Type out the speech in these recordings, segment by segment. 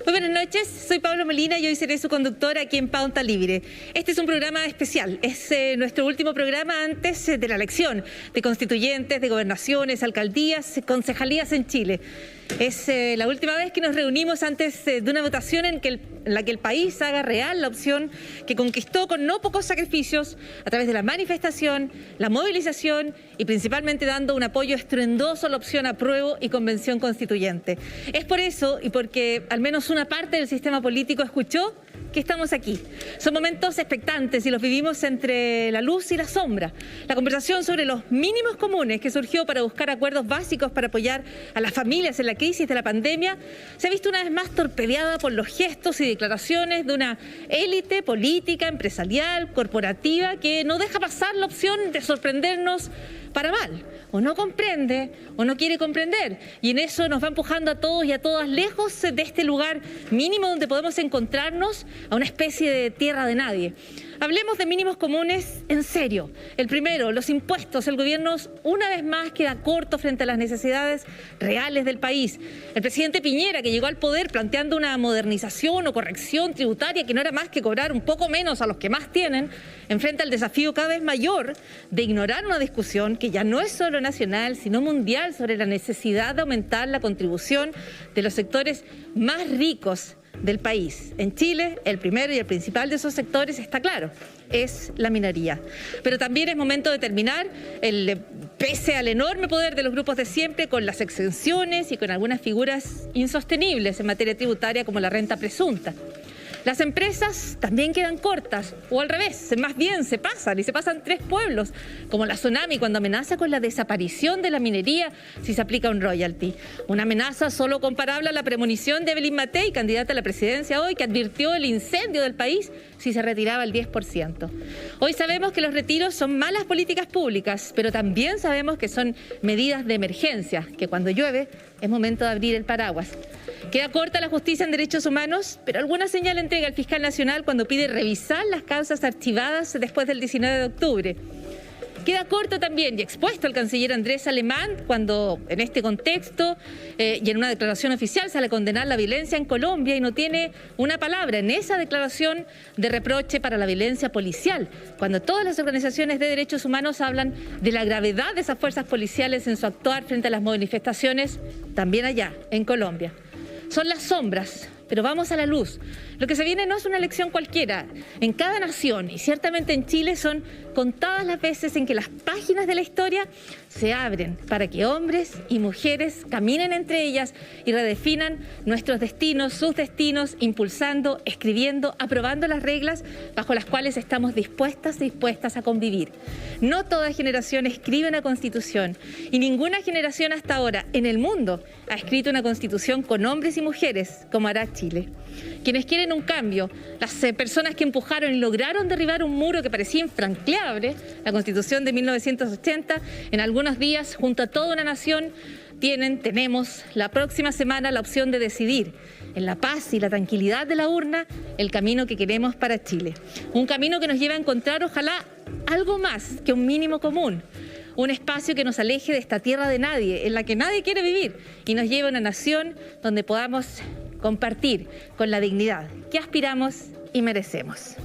Muy buenas noches, soy Pablo Molina y hoy seré su conductora aquí en Pauta Libre. Este es un programa especial, es nuestro último programa antes de la elección de constituyentes, de gobernaciones, alcaldías, concejalías en Chile. Es la última vez que nos reunimos antes de una votación en la que el país haga real la opción que conquistó con no pocos sacrificios a través de la manifestación, la movilización y principalmente dando un apoyo estruendoso a la opción apruebo y convención constituyente. Es por eso y porque al menos una parte del sistema político escuchó que estamos aquí. Son momentos expectantes y los vivimos entre la luz y la sombra. La conversación sobre los mínimos comunes que surgió para buscar acuerdos básicos para apoyar a las familias en la crisis de la pandemia se ha visto una vez más torpedeada por los gestos y declaraciones de una élite política, empresarial, corporativa que no deja pasar la opción de sorprendernos para mal. O no comprende o no quiere comprender. Y en eso nos va empujando a todos y a todas lejos de este lugar mínimo donde podemos encontrarnos a una especie de tierra de nadie. Hablemos de mínimos comunes en serio. El primero, los impuestos. El gobierno una vez más queda corto frente a las necesidades reales del país. El presidente Piñera, que llegó al poder planteando una modernización o corrección tributaria que no era más que cobrar un poco menos a los que más tienen, enfrenta el desafío cada vez mayor de ignorar una discusión que ya no es solo nacional, sino mundial sobre la necesidad de aumentar la contribución de los sectores más ricos del país. En Chile, el primero y el principal de esos sectores está claro, es la minería. Pero también es momento de terminar, pese al enorme poder de los grupos de siempre, con las exenciones y con algunas figuras insostenibles en materia tributaria como la renta presunta. Las empresas también quedan cortas, o al revés, más bien se pasan 3 pueblos, como la Tsunami cuando amenaza con la desaparición de la minería si se aplica un royalty. Una amenaza solo comparable a la premonición de Evelyn Matei, candidata a la presidencia hoy, que advirtió el incendio del país si se retiraba el 10%. Hoy sabemos que los retiros son malas políticas públicas, pero también sabemos que son medidas de emergencia, que cuando llueve es momento de abrir el paraguas. Queda corta la justicia en derechos humanos, pero alguna señal entrega el fiscal nacional cuando pide revisar las causas archivadas después del 19 de octubre. Queda corto también y expuesto el canciller Andrés Alemán cuando en este contexto y en una declaración oficial sale a condenar la violencia en Colombia y no tiene una palabra en esa declaración de reproche para la violencia policial, cuando todas las organizaciones de derechos humanos hablan de la gravedad de esas fuerzas policiales en su actuar frente a las manifestaciones también allá en Colombia. Son las sombras, pero vamos a la luz. Lo que se viene no es una elección cualquiera. En cada nación, y ciertamente en Chile, son contadas las veces en que las páginas de la historia se abren para que hombres y mujeres caminen entre ellas y redefinan nuestros destinos, sus destinos, impulsando, escribiendo, aprobando las reglas bajo las cuales estamos dispuestas a convivir. No toda generación escribe una constitución y ninguna generación hasta ahora en el mundo ha escrito una constitución con hombres y mujeres como hará Chile. Quienes quieren un cambio, las personas que empujaron y lograron derribar un muro que parecía infranqueable, la Constitución de 1980, en algunos días, junto a toda una nación, tenemos la próxima semana la opción de decidir, en la paz y la tranquilidad de la urna, el camino que queremos para Chile. Un camino que nos lleva a encontrar, ojalá, algo más que un mínimo común. Un espacio que nos aleje de esta tierra de nadie, en la que nadie quiere vivir, y nos lleve a una nación donde podamos compartir con la dignidad que aspiramos y merecemos.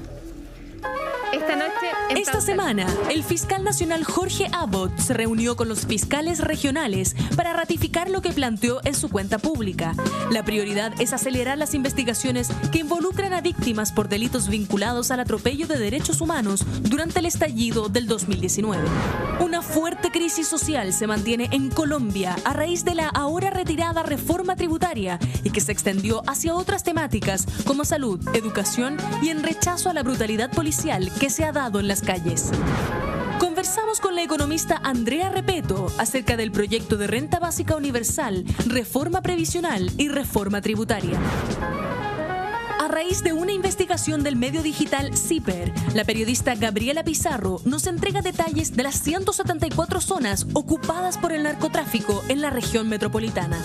Esta semana, el fiscal nacional Jorge Abbott se reunió con los fiscales regionales para ratificar lo que planteó en su cuenta pública. La prioridad es acelerar las investigaciones que involucran a víctimas por delitos vinculados al atropello de derechos humanos durante el estallido del 2019. Una fuerte crisis social se mantiene en Colombia a raíz de la ahora retirada reforma tributaria y que se extendió hacia otras temáticas como salud, educación y en rechazo a la brutalidad policial que se ha dado en las calles. Conversamos con la economista Andrea Repeto acerca del proyecto de renta básica universal, reforma previsional y reforma tributaria. A raíz de una investigación del medio digital CIPER, la periodista Gabriela Pizarro nos entrega detalles de las 174 zonas ocupadas por el narcotráfico en la región metropolitana.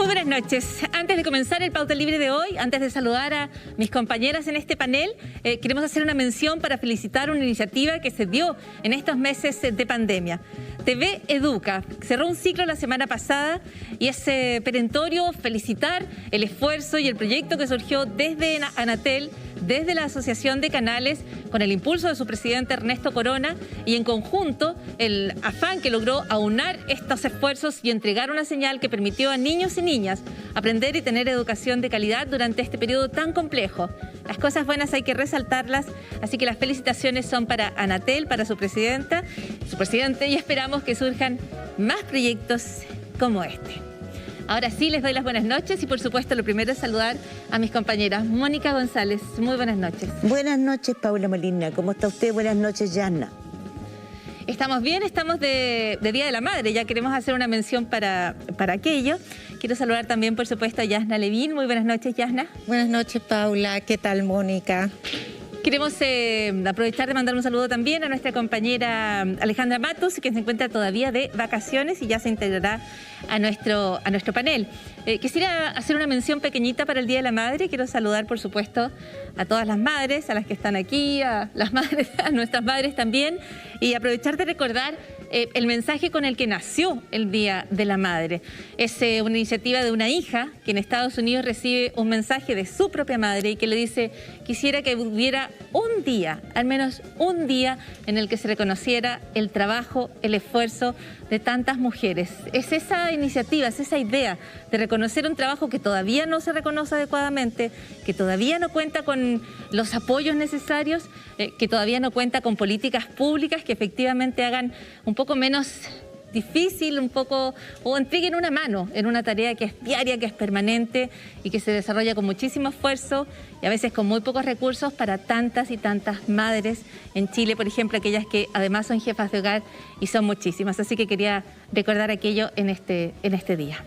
Muy buenas noches. Antes de comenzar el Pauta Libre de hoy, antes de saludar a mis compañeras en este panel, queremos hacer una mención para felicitar una iniciativa que se dio en estos meses de pandemia. TV Educa cerró un ciclo la semana pasada y es perentorio felicitar el esfuerzo y el proyecto que surgió desde Anatel, desde la Asociación de Canales, con el impulso de su presidente Ernesto Corona, y en conjunto el afán que logró aunar estos esfuerzos y entregar una señal que permitió a niños y niñas aprender y tener educación de calidad durante este periodo tan complejo. Las cosas buenas hay que resaltarlas, así que las felicitaciones son para Anatel, para su presidenta, su presidente, y esperamos que surjan más proyectos como este. Ahora sí, les doy las buenas noches y por supuesto lo primero es saludar a mis compañeras. Mónica González, muy buenas noches. Buenas noches, Paula Molina. ¿Cómo está usted? Buenas noches, Yasna. Estamos bien, estamos de Día de la Madre, ya queremos hacer una mención para aquello. Quiero saludar también, por supuesto, a Yasna Levín. Muy buenas noches, Yasna. Buenas noches, Paula. ¿Qué tal, Mónica? Queremos aprovechar de mandar un saludo también a nuestra compañera Alejandra Matus, que se encuentra todavía de vacaciones y ya se integrará a nuestro panel. Quisiera hacer una mención pequeñita para el Día de la Madre. Quiero saludar, por supuesto, a todas las madres, a las que están aquí, a las madres, a nuestras madres también, y aprovechar de recordar el mensaje con el que nació el Día de la Madre. Es una iniciativa de una hija que en Estados Unidos recibe un mensaje de su propia madre y que le dice: quisiera que hubiera un día, al menos un día, en el que se reconociera el trabajo, el esfuerzo de tantas mujeres. Es esa iniciativa, es esa idea de reconocer un trabajo que todavía no se reconoce adecuadamente, que todavía no cuenta con los apoyos necesarios, que todavía no cuenta con políticas públicas que efectivamente hagan un poco menos difícil, o entreguen una mano en una tarea que es diaria, que es permanente y que se desarrolla con muchísimo esfuerzo y a veces con muy pocos recursos para tantas y tantas madres en Chile, por ejemplo, aquellas que además son jefas de hogar y son muchísimas. Así que quería recordar aquello en este día.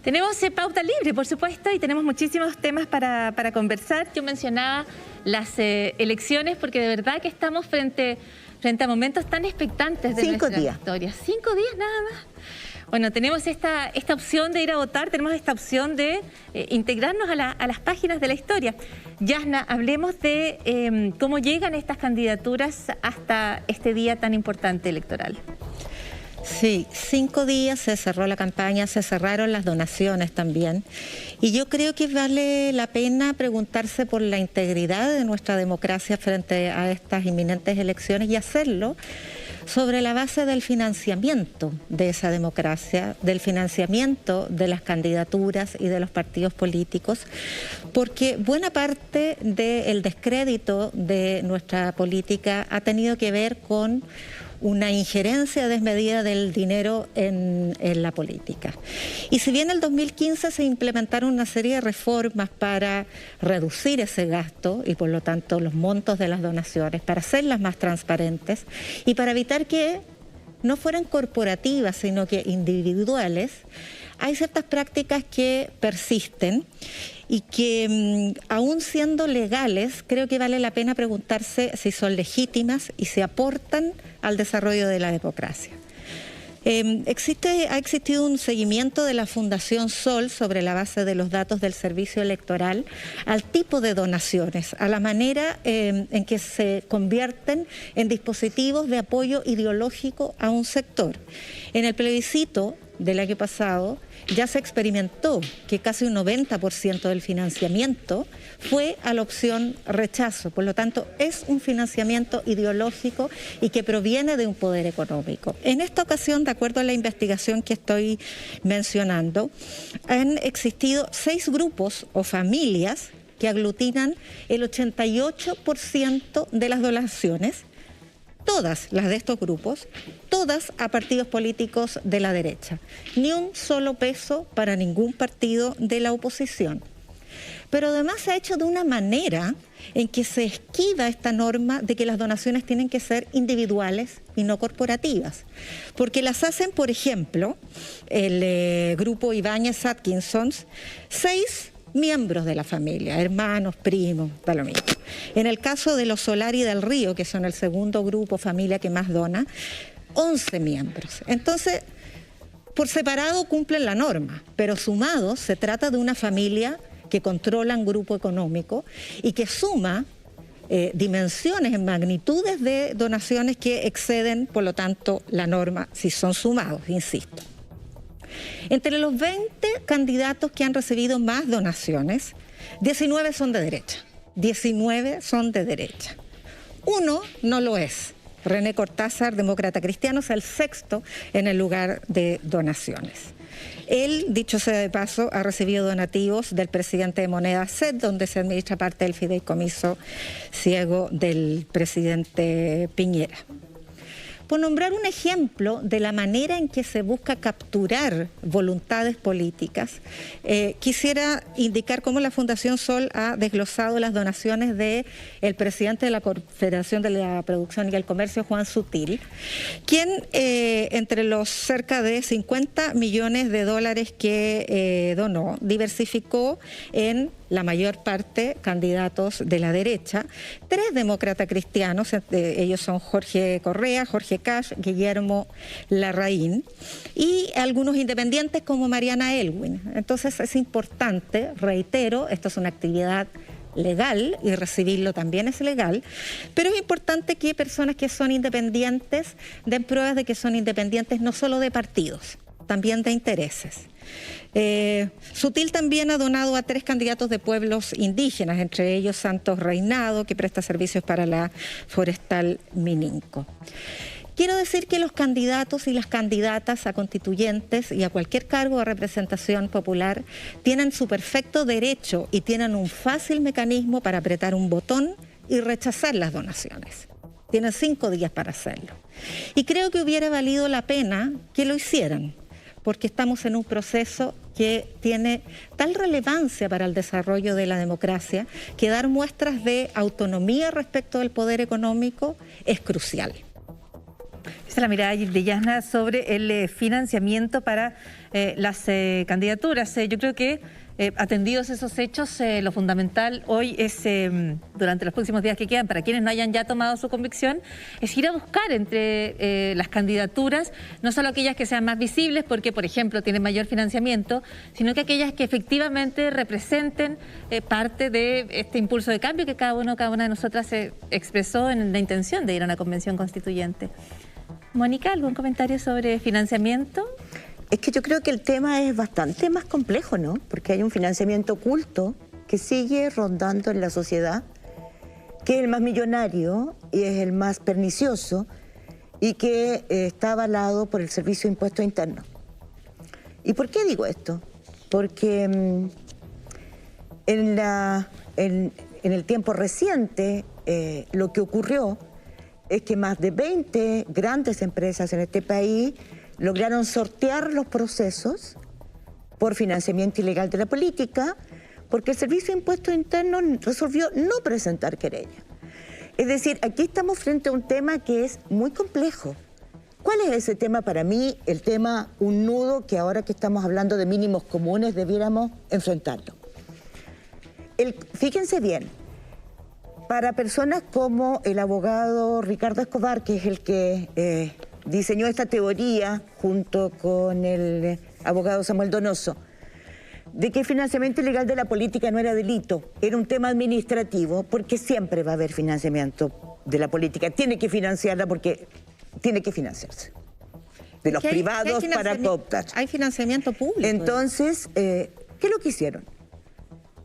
Tenemos pauta libre, por supuesto, y tenemos muchísimos temas para conversar. Yo mencionaba las elecciones porque de verdad que estamos frente a momentos tan expectantes de nuestra historia. 5 días nada más. Bueno, tenemos esta opción de ir a votar, tenemos esta opción de integrarnos a las páginas de la historia. Yasna, hablemos de cómo llegan estas candidaturas hasta este día tan importante electoral. Sí, 5 días se cerró la campaña, se cerraron las donaciones también. Y yo creo que vale la pena preguntarse por la integridad de nuestra democracia frente a estas inminentes elecciones y hacerlo sobre la base del financiamiento de esa democracia, del financiamiento de las candidaturas y de los partidos políticos, porque buena parte del descrédito de nuestra política ha tenido que ver con una injerencia desmedida del dinero en la política. Y si bien en el 2015 se implementaron una serie de reformas para reducir ese gasto y por lo tanto los montos de las donaciones, para hacerlas más transparentes y para evitar que no fueran corporativas sino que individuales, hay ciertas prácticas que persisten y que aún siendo legales, creo que vale la pena preguntarse si son legítimas y si aportan al desarrollo de la democracia. Ha existido un seguimiento de la Fundación Sol sobre la base de los datos del servicio electoral al tipo de donaciones, a la manera en que se convierten en dispositivos de apoyo ideológico a un sector. En el plebiscito del año pasado ya se experimentó que casi un 90% del financiamiento fue a la opción rechazo. Por lo tanto, es un financiamiento ideológico y que proviene de un poder económico. En esta ocasión, de acuerdo a la investigación que estoy mencionando, han existido 6 grupos o familias que aglutinan el 88% de las donaciones, todas las de estos grupos, todas a partidos políticos de la derecha. Ni un solo peso para ningún partido de la oposición. Pero además se ha hecho de una manera en que se esquiva esta norma de que las donaciones tienen que ser individuales y no corporativas. Porque las hacen, por ejemplo, el grupo Ibáñez Atkinsons, 6 miembros de la familia, hermanos, primos, da lo mismo. En el caso de los Solari del Río, que son el segundo grupo familia que más dona, 11 miembros. Entonces, por separado cumplen la norma, pero sumados se trata de una familia que controla un grupo económico y que suma dimensiones en magnitudes de donaciones que exceden, por lo tanto, la norma si son sumados, insisto. Entre los 20 candidatos que han recibido más donaciones, 19 son de derecha. 19 son de derecha. Uno no lo es. René Cortázar, demócrata cristiano, es el sexto en el lugar de donaciones. Él, dicho sea de paso, ha recibido donativos del presidente de Moneda SED, donde se administra parte del fideicomiso ciego del presidente Piñera. Por nombrar un ejemplo de la manera en que se busca capturar voluntades políticas, quisiera indicar cómo la Fundación Sol ha desglosado las donaciones del presidente de la Confederación de la Producción y el Comercio, Juan Sutil, quien entre los cerca de 50 millones de dólares que donó, diversificó en la mayor parte candidatos de la derecha, 3 demócratas cristianos, ellos son Jorge Correa, Jorge Cash, Guillermo Larraín, y algunos independientes como Mariana Elwin. Entonces es importante, reitero, esto es una actividad legal y recibirlo también es legal, pero es importante que personas que son independientes den pruebas de que son independientes no solo de partidos, también de intereses. Sutil también ha donado a 3 candidatos de pueblos indígenas, entre ellos Santos Reinado, que presta servicios para la Forestal Mininco. Quiero decir que los candidatos y las candidatas a constituyentes y a cualquier cargo de representación popular tienen su perfecto derecho y tienen un fácil mecanismo para apretar un botón y rechazar las donaciones. Tienen 5 días para hacerlo. Y creo que hubiera valido la pena que lo hicieran, porque estamos en un proceso que tiene tal relevancia para el desarrollo de la democracia que dar muestras de autonomía respecto del poder económico es crucial. Esa es la mirada de Yasna sobre el financiamiento para las candidaturas. Yo creo que atendidos esos hechos, lo fundamental hoy es, durante los próximos días que quedan, para quienes no hayan ya tomado su convicción, es ir a buscar entre las candidaturas, no solo aquellas que sean más visibles, porque, por ejemplo, tienen mayor financiamiento, sino que aquellas que efectivamente representen parte de este impulso de cambio que cada una de nosotras expresó en la intención de ir a una convención constituyente. Mónica, ¿algún comentario sobre financiamiento? Es que yo creo que el tema es bastante más complejo, ¿no? Porque hay un financiamiento oculto que sigue rondando en la sociedad, que es el más millonario y es el más pernicioso y que está avalado por el Servicio de Impuestos Internos. ¿Y por qué digo esto? Porque en el tiempo reciente lo que ocurrió es que más de 20 grandes empresas en este país lograron sortear los procesos por financiamiento ilegal de la política, porque el Servicio de Impuestos Internos resolvió no presentar querella. Es decir, aquí estamos frente a un tema que es muy complejo. ¿Cuál es ese tema para mí? El tema, un nudo que ahora que estamos hablando de mínimos comunes debiéramos enfrentarlo. Fíjense bien, para personas como el abogado Ricardo Escobar, que es el que diseñó esta teoría junto con el abogado Samuel Donoso, de que el financiamiento ilegal de la política no era delito, era un tema administrativo, porque siempre va a haber financiamiento de la política. Tiene que financiarla porque tiene que financiarse. De los privados para cooptar. Hay financiamiento público. Entonces, ¿qué es lo que hicieron?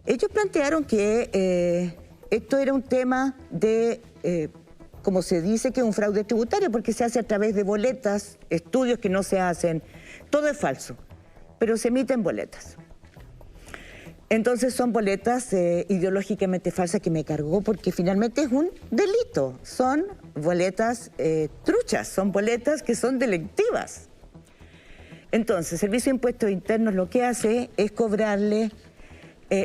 Ellos plantearon que esto era un tema de, como se dice, que es un fraude tributario, porque se hace a través de boletas, estudios que no se hacen. Todo es falso, pero se emiten boletas. Entonces son boletas ideológicamente falsas que me cargó, porque finalmente es un delito. Son boletas truchas, son boletas que son delictivas. Entonces, el Servicio de Impuestos Internos lo que hace es cobrarle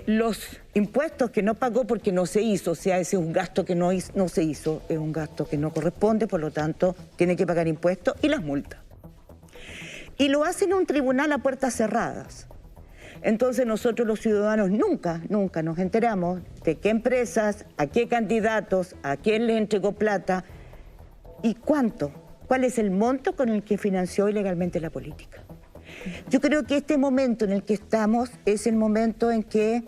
los impuestos que no pagó porque no se hizo. O sea, ese es un gasto que no se hizo, es un gasto que no corresponde, por lo tanto, tiene que pagar impuestos y las multas. Y lo hace en un tribunal a puertas cerradas. Entonces nosotros los ciudadanos nunca nos enteramos de qué empresas, a qué candidatos, a quién les entregó plata y cuánto, cuál es el monto con el que financió ilegalmente la política. Yo creo que este momento en el que estamos es el momento en que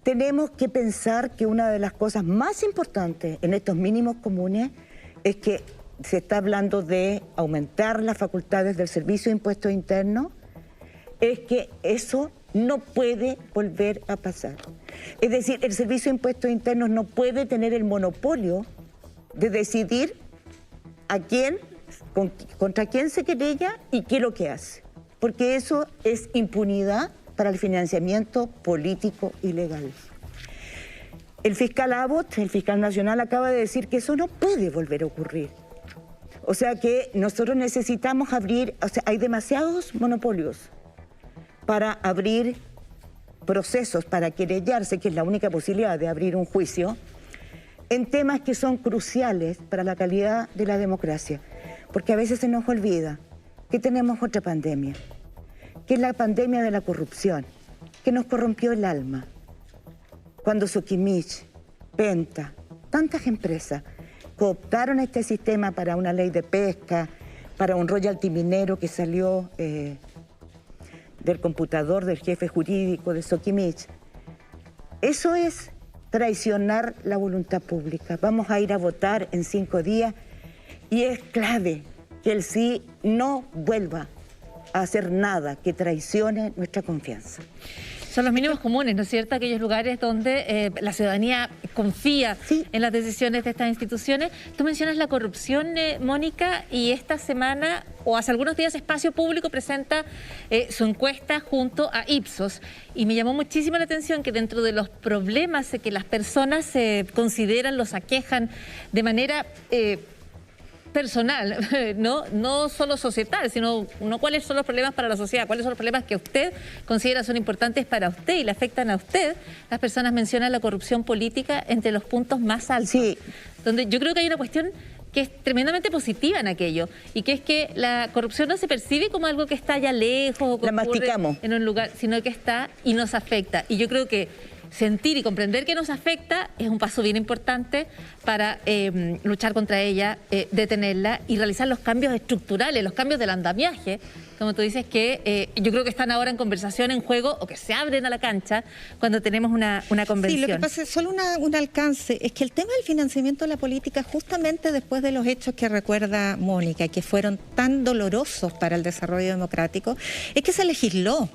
tenemos que pensar que una de las cosas más importantes en estos mínimos comunes es que se está hablando de aumentar las facultades del Servicio de Impuestos Internos, es que eso no puede volver a pasar. Es decir, el Servicio de Impuestos Internos no puede tener el monopolio de decidir a quién, contra quién se querella y qué es lo que hace. Porque eso es impunidad para el financiamiento político ilegal. El fiscal Abbott, el fiscal nacional, acaba de decir que eso no puede volver a ocurrir. O sea que nosotros necesitamos abrir, o sea, hay demasiados monopolios para abrir procesos, para querellarse, que es la única posibilidad de abrir un juicio, en temas que son cruciales para la calidad de la democracia. Porque a veces se nos olvida que tenemos otra pandemia, que es la pandemia de la corrupción, que nos corrompió el alma. Cuando Sokimich, Penta, tantas empresas cooptaron este sistema para una ley de pesca, para un royalty minero que salió del computador del jefe jurídico de Sokimich. Eso es traicionar la voluntad pública. Vamos a ir a votar en 5 días y es clave que el sí no vuelva a hacer nada que traicione nuestra confianza. Son los mínimos comunes, ¿no es cierto? Aquellos lugares donde la ciudadanía confía en las decisiones de estas instituciones. Tú mencionas la corrupción, Mónica, y esta semana, o hace algunos días, Espacio Público presenta su encuesta junto a Ipsos. Y me llamó muchísimo la atención que dentro de los problemas que las personas consideran, los aquejan de manera personal, no solo societal, sino cuáles son los problemas para la sociedad, cuáles son los problemas que usted considera son importantes para usted y le afectan a usted. Las personas mencionan la corrupción política entre los puntos más altos. Sí. Donde yo creo que hay una cuestión que es tremendamente positiva en aquello, y que es que la corrupción no se percibe como algo que está allá lejos o que la masticamos en un lugar, sino que está y nos afecta. Y yo creo que sentir y comprender que nos afecta es un paso bien importante para luchar contra ella, detenerla y realizar los cambios estructurales, los cambios del andamiaje, como tú dices, que yo creo que están ahora en conversación, en juego, o que se abren a la cancha cuando tenemos una convención. Sí, lo que pasa es solo un alcance, es que el tema del financiamiento de la política, justamente después de los hechos que recuerda Mónica, que fueron tan dolorosos para el desarrollo democrático, es que se legisló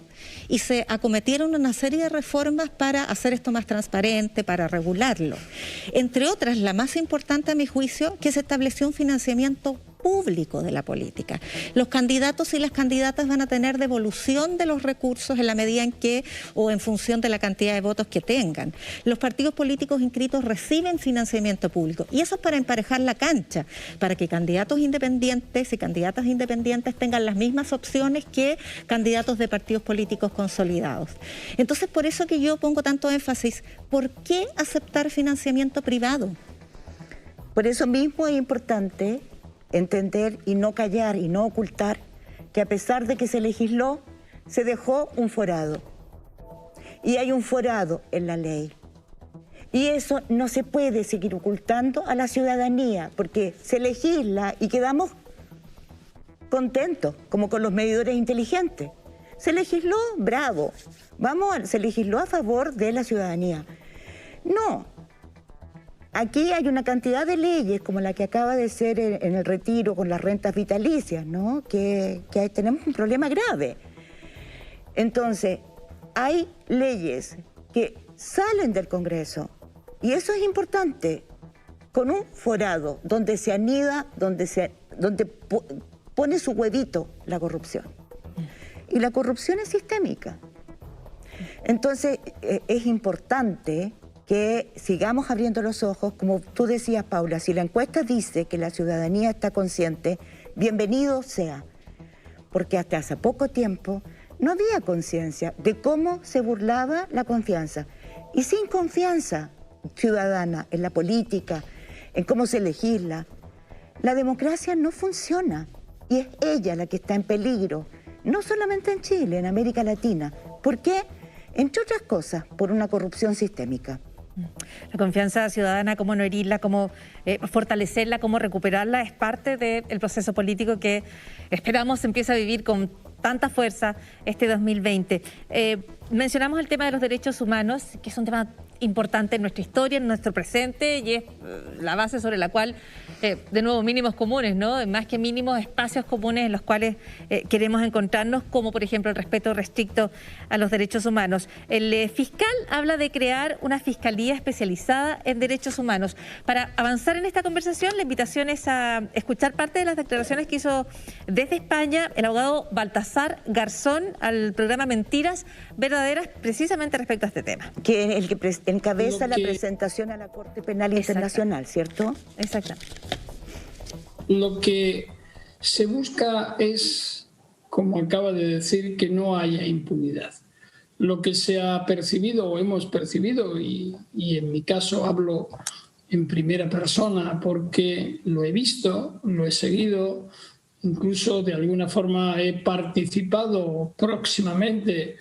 y se acometieron una serie de reformas para hacer esto más transparente, para regularlo. Entre otras, la más importante a mi juicio, que se estableció un financiamiento público de la política. Los candidatos y las candidatas van a tener devolución de los recursos en la medida en que, o en función de la cantidad de votos que tengan. Los partidos políticos inscritos reciben financiamiento público, y eso es para emparejar la cancha, para que candidatos independientes y candidatas independientes tengan las mismas opciones que candidatos de partidos políticos consolidados. Entonces, por eso que yo pongo tanto énfasis, ¿por qué aceptar financiamiento privado? Por eso mismo es importante entender y no callar y no ocultar que a pesar de que se legisló, se dejó un forado. Y hay un forado en la ley. Y eso no se puede seguir ocultando a la ciudadanía, porque se legisla y quedamos contentos, como con los medidores inteligentes. Se legisló, bravo. Se legisló a favor de la ciudadanía. No. Aquí hay una cantidad de leyes, como la que acaba de ser en el retiro con las rentas vitalicias, ¿no? Que tenemos un problema grave. Entonces, hay leyes que salen del Congreso, y eso es importante, con un forado donde se anida, donde pone su huevito la corrupción. Y la corrupción es sistémica. Entonces, es importante que sigamos abriendo los ojos. Como tú decías, Paula, si la encuesta dice que la ciudadanía está consciente, bienvenido sea, porque hasta hace poco tiempo no había conciencia de cómo se burlaba la confianza. Y sin confianza ciudadana en la política, en cómo se legisla, la democracia no funciona, y es ella la que está en peligro, no solamente en Chile, en América Latina. ¿Por qué? Entre otras cosas, por una corrupción sistémica. La confianza ciudadana, cómo no herirla, cómo fortalecerla, cómo recuperarla, es parte del proceso político que esperamos empiece a vivir con tanta fuerza este 2020. Mencionamos el tema de los derechos humanos, que es un tema importante en nuestra historia, en nuestro presente, y es la base sobre la cual, de nuevo, mínimos comunes, ¿no? Más que mínimos, espacios comunes en los cuales queremos encontrarnos, como por ejemplo el respeto restricto a los derechos humanos. El fiscal habla de crear una fiscalía especializada en derechos humanos. Para avanzar en esta conversación, la invitación es a escuchar parte de las declaraciones que hizo desde España el abogado Baltasar Garzón al programa Mentiras Verdaderas, precisamente respecto a este tema. Que es el que encabeza la presentación a la Corte Penal Internacional, ¿cierto? Exactamente. Lo que se busca es, como acaba de decir, que no haya impunidad. Lo que se ha percibido o hemos percibido, y en mi caso hablo en primera persona porque lo he visto, lo he seguido, incluso de alguna forma he participado próximamente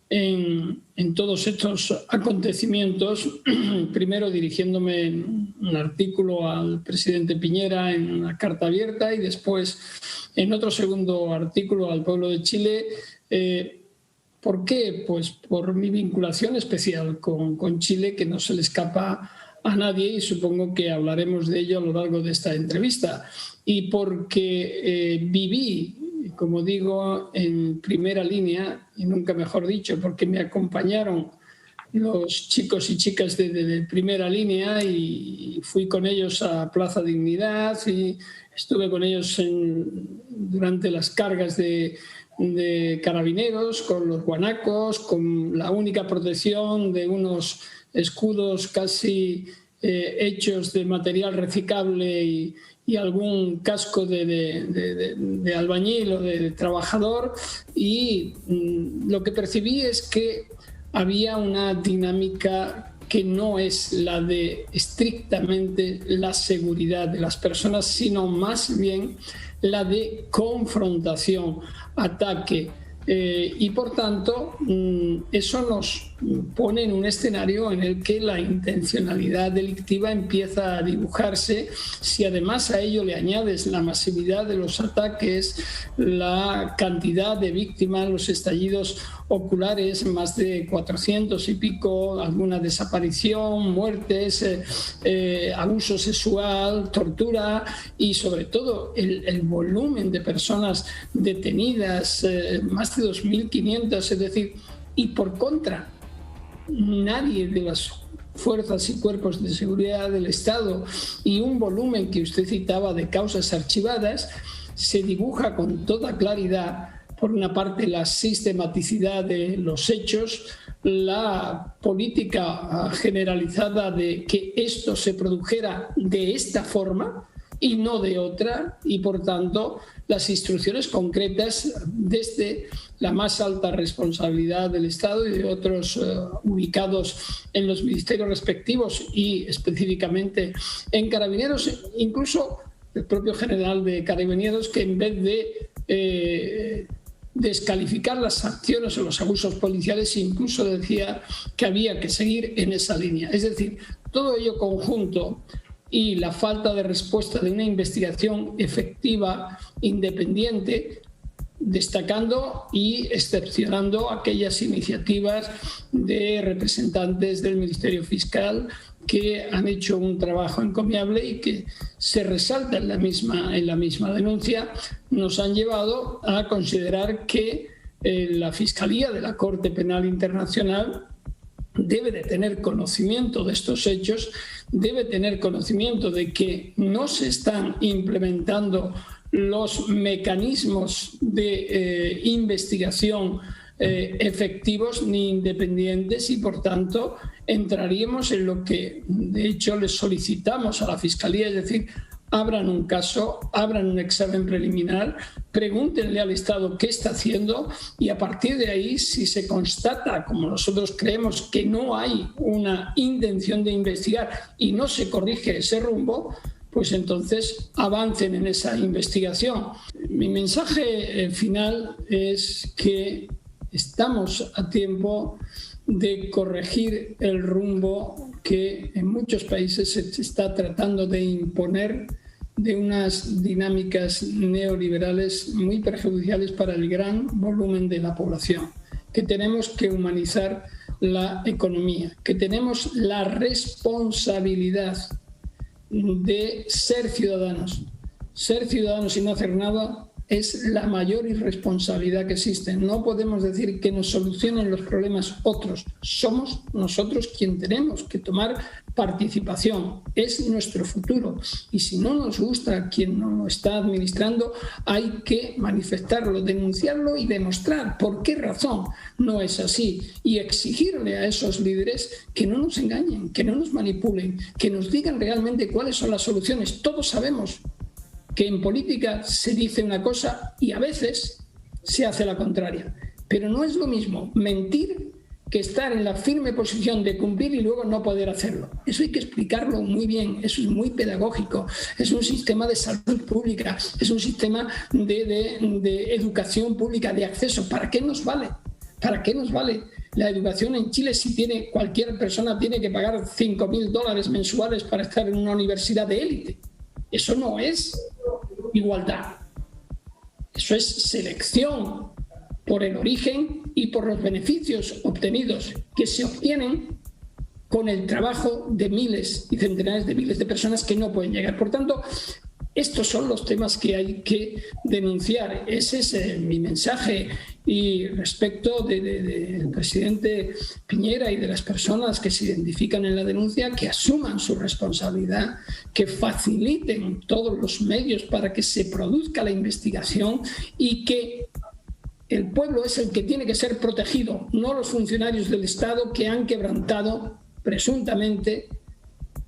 en todos estos acontecimientos, primero dirigiéndome en un artículo al presidente Piñera en una carta abierta y después en otro segundo artículo al pueblo de Chile. ¿Por qué? Pues por mi vinculación especial con Chile, que no se le escapa a nadie, y supongo que hablaremos de ello a lo largo de esta entrevista. Y porque viví, como digo, en primera línea, y nunca mejor dicho, porque me acompañaron los chicos y chicas de primera línea y fui con ellos a Plaza Dignidad y estuve con ellos durante las cargas de carabineros, con los guanacos, con la única protección de unos escudos casi hechos de material reciclable y algún casco de albañil o de trabajador, y lo que percibí es que había una dinámica que no es la de estrictamente la seguridad de las personas, sino más bien la de confrontación, ataque. Y por tanto, eso nos pone en un escenario en el que la intencionalidad delictiva empieza a dibujarse. Si además a ello le añades la masividad de los ataques, la cantidad de víctimas, los estallidos oculares, más de 400 y pico, alguna desaparición, muertes, abuso sexual, tortura y sobre todo el volumen de personas detenidas, más de 2.500, es decir, y por contra, nadie de las fuerzas y cuerpos de seguridad del Estado, y un volumen que usted citaba de causas archivadas, se dibuja con toda claridad, por una parte, la sistematicidad de los hechos, la política generalizada de que esto se produjera de esta forma y no de otra, y por tanto las instrucciones concretas desde la más alta responsabilidad del Estado y de otros ubicados en los ministerios respectivos y específicamente en Carabineros, incluso el propio general de Carabineros, que en vez de descalificar las acciones o los abusos policiales, incluso decía que había que seguir en esa línea. Es decir, todo ello conjunto y la falta de respuesta de una investigación efectiva, independiente, destacando y excepcionando aquellas iniciativas de representantes del Ministerio Fiscal que han hecho un trabajo encomiable y que se resalta en la misma denuncia, nos han llevado a considerar que la Fiscalía de la Corte Penal Internacional debe de tener conocimiento de estos hechos, debe tener conocimiento de que no se están implementando los mecanismos de investigación efectivos ni independientes, y por tanto entraríamos en lo que de hecho les solicitamos a la Fiscalía, es decir, abran un caso, abran un examen preliminar, pregúntenle al Estado qué está haciendo, y a partir de ahí, si se constata, como nosotros creemos, que no hay una intención de investigar y no se corrige ese rumbo, pues entonces avancen en esa investigación. Mi mensaje final es que estamos a tiempo de corregir el rumbo que en muchos países se está tratando de imponer de unas dinámicas neoliberales muy perjudiciales para el gran volumen de la población, que tenemos que humanizar la economía, que tenemos la responsabilidad de ser ciudadanos. Ser ciudadanos y no hacer nada es la mayor irresponsabilidad que existe. No podemos decir que nos solucionen los problemas otros. Somos nosotros quien tenemos que tomar participación. Es nuestro futuro. Y si no nos gusta quien nos lo está administrando, hay que manifestarlo, denunciarlo y demostrar por qué razón no es así. Y exigirle a esos líderes que no nos engañen, que no nos manipulen, que nos digan realmente cuáles son las soluciones. Todos sabemos que en política se dice una cosa y a veces se hace la contraria. Pero no es lo mismo mentir que estar en la firme posición de cumplir y luego no poder hacerlo. Eso hay que explicarlo muy bien, eso es muy pedagógico, es un sistema de salud pública, es un sistema de educación pública, de acceso. ¿Para qué nos vale? ¿Para qué nos vale la educación en Chile si cualquier persona tiene que pagar $5.000 mensuales para estar en una universidad de élite? Eso no es igualdad. Eso es selección por el origen y por los beneficios obtenidos que se obtienen con el trabajo de miles y centenares de miles de personas que no pueden llegar. Por tanto, estos son los temas que hay que denunciar. Ese es mi mensaje. Y respecto del presidente Piñera y de las personas que se identifican en la denuncia, que asuman su responsabilidad, que faciliten todos los medios para que se produzca la investigación y que el pueblo es el que tiene que ser protegido, no los funcionarios del Estado que han quebrantado presuntamente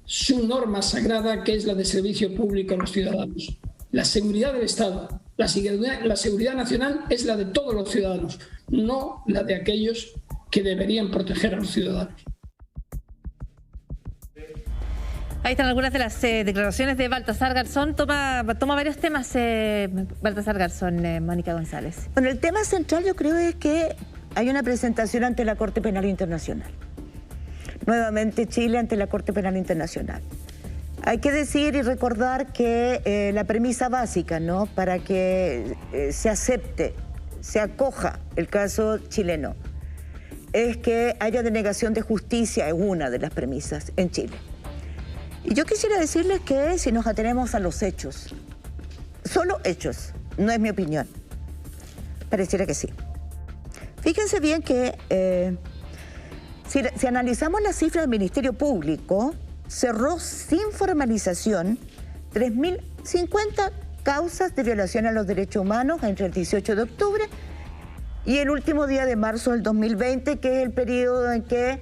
su norma sagrada, que es la de servicio público a los ciudadanos. La seguridad del Estado, la seguridad nacional es la de todos los ciudadanos, no la de aquellos que deberían proteger a los ciudadanos. Ahí están algunas de las declaraciones de Baltasar Garzón. Toma varios temas, Baltasar Garzón, Mónica González. Bueno, el tema central yo creo es que hay una presentación ante la Corte Penal Internacional. Nuevamente Chile ante la Corte Penal Internacional. Hay que decir y recordar que la premisa básica, ¿no?, para que se acepte, se acoja el caso chileno, es que haya denegación de justicia, es una de las premisas en Chile. Y yo quisiera decirles que si nos atenemos a los hechos, solo hechos, no es mi opinión, pareciera que sí. Fíjense bien que si analizamos las cifras del Ministerio Público, cerró sin formalización 3.050 causas de violación a los derechos humanos entre el 18 de octubre y el último día de marzo del 2020, que es el periodo en que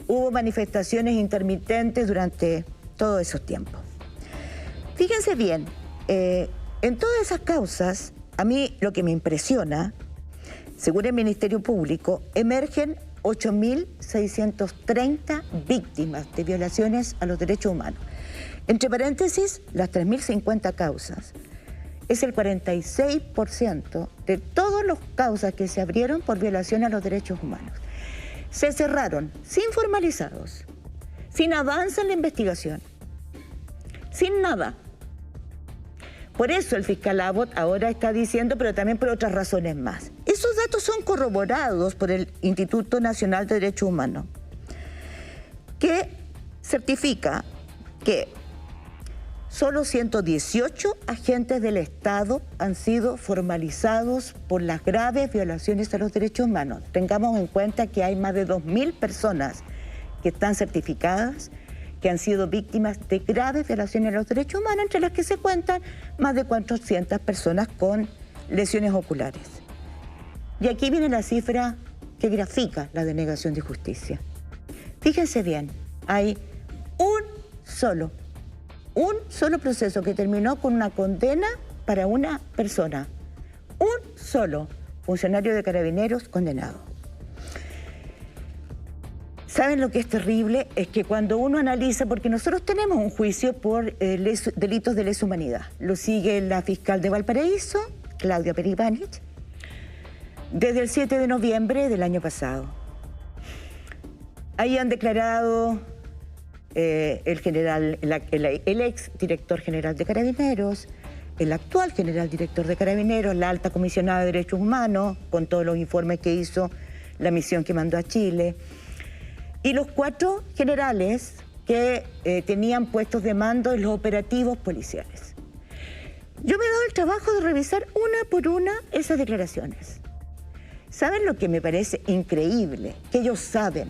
hubo manifestaciones intermitentes durante todos esos tiempos. Fíjense bien, en todas esas causas, a mí lo que me impresiona, según el Ministerio Público, emergen 8.630 víctimas de violaciones a los derechos humanos. Entre paréntesis, las 3.050 causas. Es el 46% de todas las causas que se abrieron por violación a los derechos humanos. Se cerraron sin formalizados, sin avance en la investigación, sin nada. Por eso el fiscal Abbott ahora está diciendo, pero también por otras razones más. Esos datos son corroborados por el Instituto Nacional de Derechos Humanos, que certifica que solo 118 agentes del Estado han sido formalizados por las graves violaciones a los derechos humanos. Tengamos en cuenta que hay más de 2.000 personas que están certificadas, que han sido víctimas de graves violaciones a los derechos humanos, entre las que se cuentan más de 400 personas con lesiones oculares. Y aquí viene la cifra que grafica la denegación de justicia. Fíjense bien, hay un solo proceso que terminó con una condena para una persona. Un solo funcionario de Carabineros condenado. ¿Saben lo que es terrible? Es que cuando uno analiza, porque nosotros tenemos un juicio por delitos de lesa humanidad, lo sigue la fiscal de Valparaíso, Claudia Peribanich, desde el 7 de noviembre del año pasado. Ahí han declarado el ex director general de Carabineros, el actual general director de Carabineros, la alta comisionada de Derechos Humanos, con todos los informes que hizo, la misión que mandó a Chile, y los 4 generales que tenían puestos de mando en los operativos policiales. Yo me he dado el trabajo de revisar una por una esas declaraciones. ¿Saben lo que me parece increíble? Que ellos saben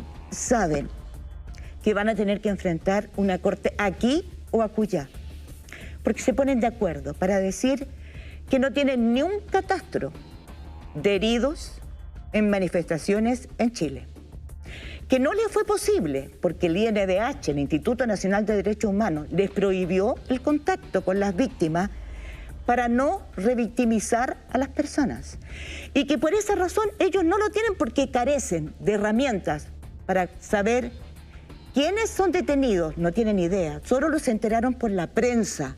que van a tener que enfrentar una corte aquí o acullá, porque se ponen de acuerdo para decir que no tienen ni un catastro de heridos en manifestaciones en Chile, que no les fue posible porque el INDH, el Instituto Nacional de Derechos Humanos, les prohibió el contacto con las víctimas para no revictimizar a las personas, y que por esa razón ellos no lo tienen porque carecen de herramientas para saber quiénes son detenidos. No tienen idea, solo los enteraron por la prensa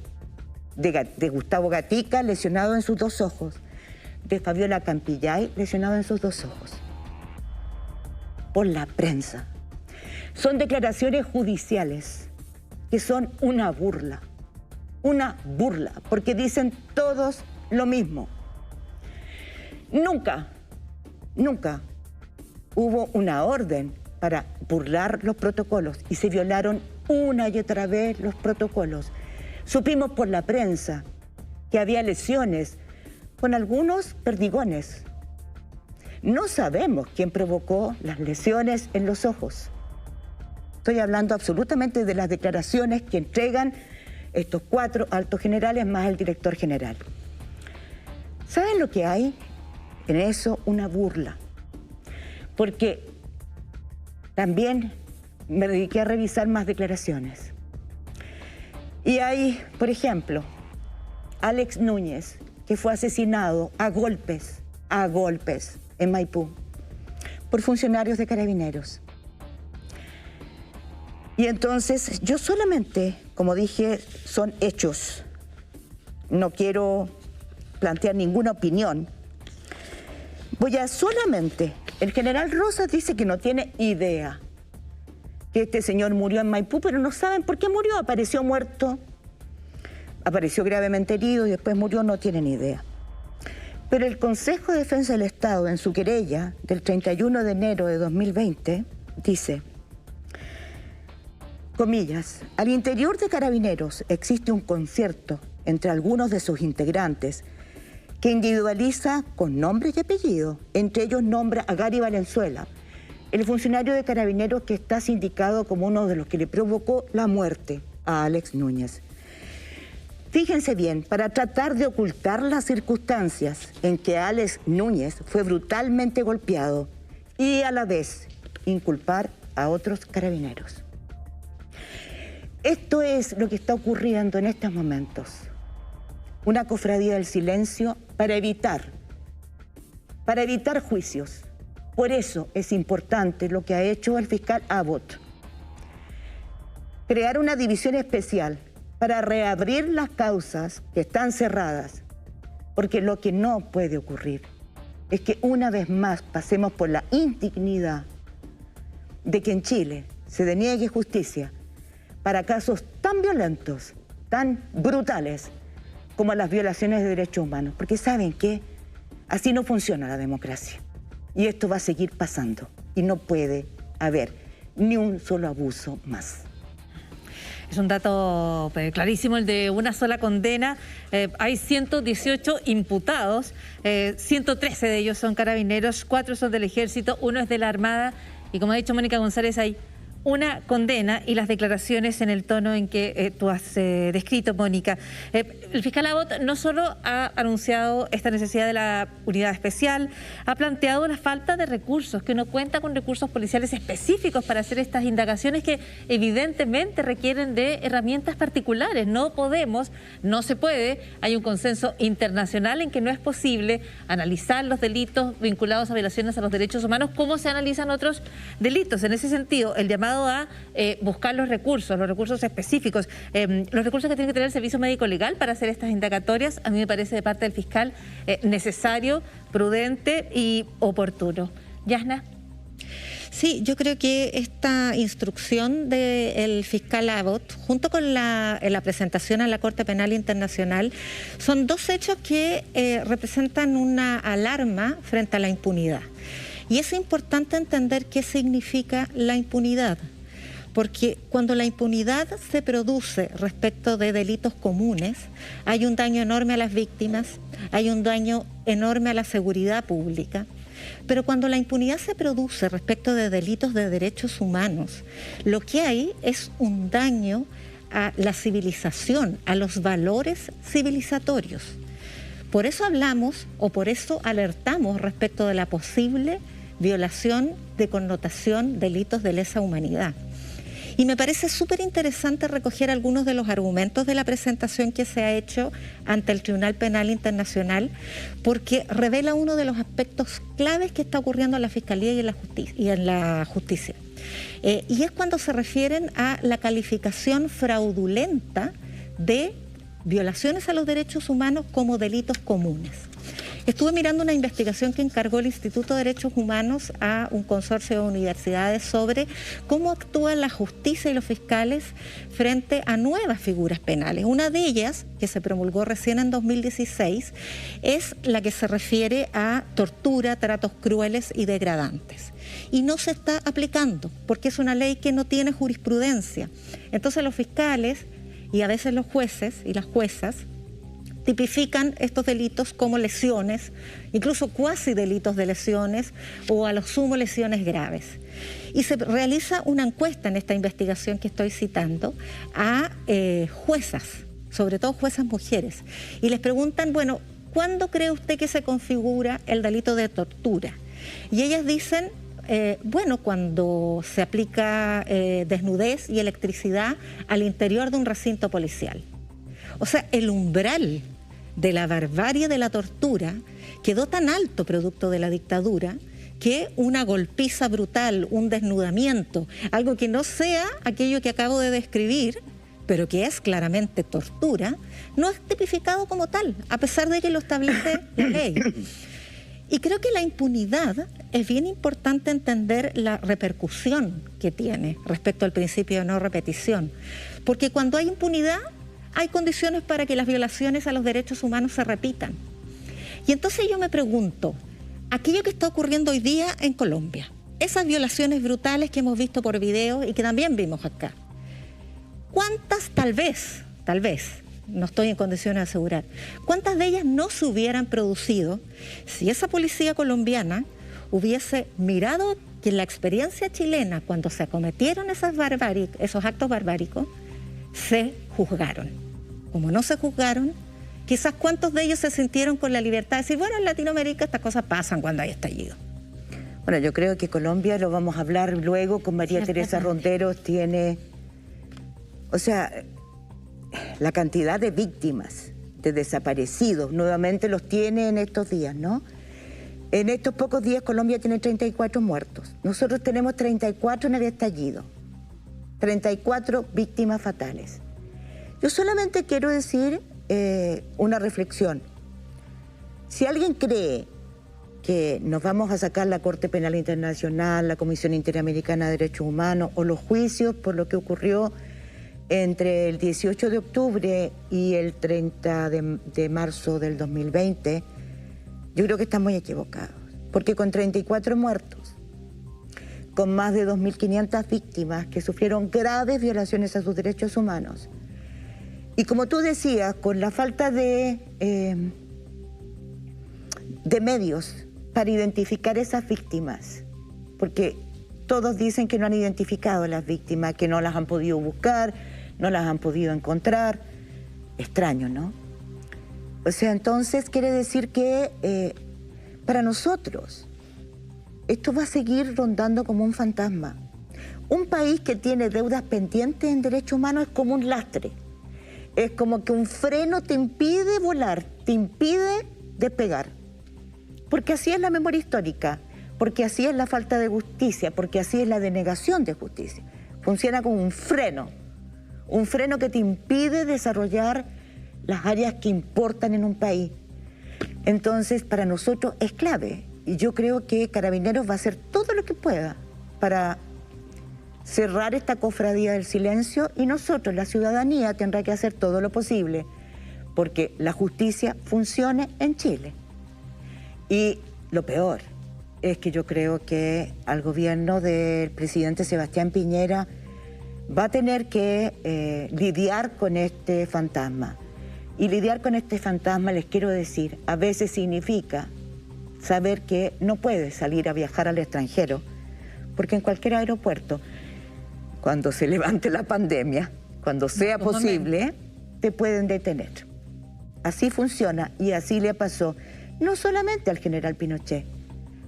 de Gustavo Gatica, lesionado en sus 2 ojos, de Fabiola Campillay, lesionado en sus 2 ojos, por la prensa. Son declaraciones judiciales que son una burla, porque dicen todos lo mismo. Nunca hubo una orden para burlar los protocolos y se violaron una y otra vez los protocolos. Supimos por la prensa que había lesiones con algunos perdigones. No sabemos quién provocó las lesiones en los ojos. Estoy hablando absolutamente de las declaraciones que entregan estos 4 altos generales más el director general. ¿Saben lo que hay en eso? Una burla. Porque también me dediqué a revisar más declaraciones. Y hay, por ejemplo, Alex Núñez, que fue asesinado a golpes en Maipú por funcionarios de Carabineros. Y entonces yo solamente, como dije, son hechos. No quiero plantear ninguna opinión. El general Rosas dice que no tiene idea que este señor murió en Maipú, pero no saben por qué murió. Apareció muerto, apareció gravemente herido y después murió, no tienen idea. Pero el Consejo de Defensa del Estado, en su querella del 31 de enero de 2020, dice, comillas, al interior de Carabineros existe un concierto entre algunos de sus integrantes que individualiza con nombre y apellido. Entre ellos nombra a Gary Valenzuela, el funcionario de Carabineros que está sindicado como uno de los que le provocó la muerte a Alex Núñez. Fíjense bien, para tratar de ocultar las circunstancias en que Alex Núñez fue brutalmente golpeado y a la vez inculpar a otros carabineros. Esto es lo que está ocurriendo en estos momentos. Una cofradía del silencio para evitar juicios. Por eso es importante lo que ha hecho el fiscal Abbott. Crear una división especial para reabrir las causas que están cerradas. Porque lo que no puede ocurrir es que una vez más pasemos por la indignidad de que en Chile se deniegue justicia para casos tan violentos, tan brutales, como las violaciones de derechos humanos. Porque ¿saben qué? Así no funciona la democracia. Y esto va a seguir pasando. Y no puede haber ni un solo abuso más. Es un dato clarísimo el de una sola condena. Hay 118 imputados, 113 de ellos son carabineros, 4 son del Ejército, 1 es de la Armada. Y como ha dicho Mónica González, hay una condena y las declaraciones en el tono en que tú has descrito, Mónica. El fiscal Abbott no solo ha anunciado esta necesidad de la unidad especial, ha planteado la falta de recursos, que no cuenta con recursos policiales específicos para hacer estas indagaciones que evidentemente requieren de herramientas particulares. No se puede, hay un consenso internacional en que no es posible analizar los delitos vinculados a violaciones a los derechos humanos como se analizan otros delitos. En ese sentido, el llamado a buscar los recursos específicos, los recursos que tiene que tener el Servicio Médico Legal para hacer estas indagatorias, a mí me parece de parte del fiscal necesario, prudente y oportuno. Yasna. Sí, yo creo que esta instrucción del fiscal Abbott, junto con la presentación a la Corte Penal Internacional, son dos hechos que representan una alarma frente a la impunidad. Y es importante entender qué significa la impunidad, porque cuando la impunidad se produce respecto de delitos comunes, hay un daño enorme a las víctimas, hay un daño enorme a la seguridad pública. Pero cuando la impunidad se produce respecto de delitos de derechos humanos, lo que hay es un daño a la civilización, a los valores civilizatorios. Por eso hablamos o por eso alertamos respecto de la posible violación de connotación delitos de lesa humanidad. Y me parece súper interesante recoger algunos de los argumentos de la presentación que se ha hecho ante el Tribunal Penal Internacional, porque revela uno de los aspectos claves que está ocurriendo en la Fiscalía y en la justicia. Y es cuando se refieren a la calificación fraudulenta de violaciones a los derechos humanos como delitos comunes. Estuve mirando una investigación que encargó el Instituto de Derechos Humanos a un consorcio de universidades sobre cómo actúan la justicia y los fiscales frente a nuevas figuras penales. Una de ellas, que se promulgó recién en 2016, es la que se refiere a tortura, tratos crueles y degradantes. Y no se está aplicando, porque es una ley que no tiene jurisprudencia. Entonces los fiscales y a veces los jueces y las juezas tipifican estos delitos como lesiones, incluso cuasi delitos de lesiones o a lo sumo lesiones graves. Y se realiza una encuesta en esta investigación que estoy citando a juezas, sobre todo juezas mujeres, y les preguntan, bueno, ¿cuándo cree usted que se configura el delito de tortura? Y ellas dicen, bueno, cuando se aplica desnudez y electricidad al interior de un recinto policial. O sea, el umbral de la barbarie de la tortura quedó tan alto producto de la dictadura que una golpiza brutal, un desnudamiento, algo que no sea aquello que acabo de describir, pero que es claramente tortura, no es tipificado como tal, a pesar de que lo establece la ley. Y creo que la impunidad es bien importante entender la repercusión que tiene respecto al principio de no repetición, porque cuando hay impunidad, hay condiciones para que las violaciones a los derechos humanos se repitan. Y entonces yo me pregunto, aquello que está ocurriendo hoy día en Colombia, esas violaciones brutales que hemos visto por video y que también vimos acá, ¿cuántas tal vez, no estoy en condiciones de asegurar, cuántas de ellas no se hubieran producido si esa policía colombiana hubiese mirado que en la experiencia chilena, cuando se acometieron esos actos barbáricos, se juzgaron? Como no se juzgaron, quizás cuántos de ellos se sintieron con la libertad de decir, bueno, en Latinoamérica estas cosas pasan cuando hay estallido. Bueno, yo creo que Colombia, lo vamos a hablar luego con María Teresa Ronderos, tiene, o sea, la cantidad de víctimas, de desaparecidos, nuevamente los tiene en estos días, ¿no? En estos pocos días Colombia tiene 34 muertos. Nosotros tenemos 34 en el estallido. 34 víctimas fatales. Yo solamente quiero decir una reflexión. Si alguien cree que nos vamos a sacar la Corte Penal Internacional, la Comisión Interamericana de Derechos Humanos o los juicios por lo que ocurrió entre el 18 de octubre y el 30 de marzo del 2020, yo creo que están muy equivocados. Porque con 34 muertos, con más de 2.500 víctimas que sufrieron graves violaciones a sus derechos humanos, y como tú decías, con la falta de medios para identificar esas víctimas, porque todos dicen que no han identificado a las víctimas, que no las han podido buscar, no las han podido encontrar. Extraño, ¿no? O sea, entonces quiere decir que para nosotros esto va a seguir rondando como un fantasma. Un país que tiene deudas pendientes en derechos humanos es como un lastre. Es como que un freno te impide volar, te impide despegar. Porque así es la memoria histórica, porque así es la falta de justicia, porque así es la denegación de justicia. Funciona como un freno que te impide desarrollar las áreas que importan en un país. Entonces, para nosotros es clave. Y yo creo que Carabineros va a hacer todo lo que pueda para cerrar esta cofradía del silencio y nosotros, la ciudadanía, tendrá que hacer todo lo posible porque la justicia funcione en Chile. Y lo peor es que yo creo que al gobierno del presidente Sebastián Piñera va a tener que lidiar con este fantasma. Y lidiar con este fantasma, les quiero decir, a veces significa saber que no puedes salir a viajar al extranjero, porque en cualquier aeropuerto, cuando se levante la pandemia, cuando sea posible, te pueden detener. Así funciona y así le pasó no solamente al general Pinochet,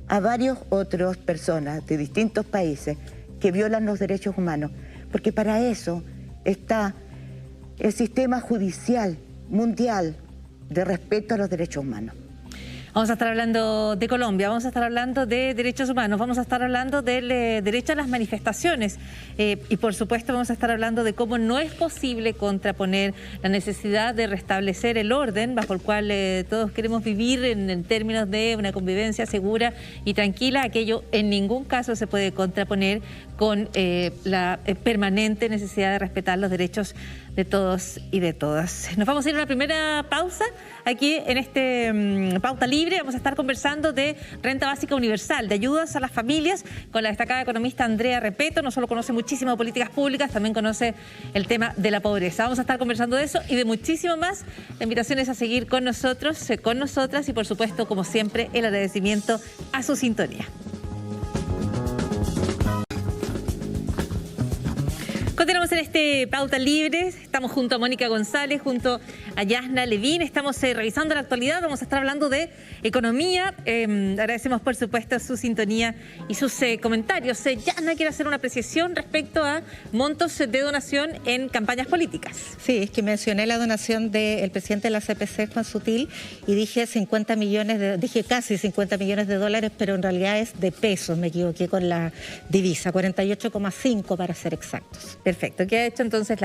a varias otras personas de distintos países que violan los derechos humanos, porque para eso está el sistema judicial mundial de respeto a los derechos humanos. Vamos a estar hablando de Colombia, vamos a estar hablando de derechos humanos, vamos a estar hablando del derecho a las manifestaciones y por supuesto vamos a estar hablando de cómo no es posible contraponer la necesidad de restablecer el orden bajo el cual todos queremos vivir en términos de una convivencia segura y tranquila. Aquello en ningún caso se puede contraponer con la permanente necesidad de respetar los derechos de todos y de todas. Nos vamos a ir a una primera pausa aquí en este Pauta Libre. Vamos a estar conversando de renta básica universal, de ayudas a las familias, con la destacada economista Andrea Repetto. No solo conoce muchísimo de políticas públicas, también conoce el tema de la pobreza. Vamos a estar conversando de eso y de muchísimo más. La invitación es a seguir con nosotros, con nosotras y por supuesto, como siempre, el agradecimiento a su sintonía. Continuamos en este Pauta Libre, estamos junto a Mónica González, junto a Yasna Levin, estamos revisando la actualidad, vamos a estar hablando de economía, agradecemos por supuesto su sintonía y sus comentarios. Yasna quiere hacer una apreciación respecto a montos de donación en campañas políticas. Sí, es que mencioné la donación del presidente de la CPC, Juan Sutil, y dije casi 50 millones de dólares, pero en realidad es de pesos, me equivoqué con la divisa, 48,5 para ser exactos. Perfecto, queda hecho entonces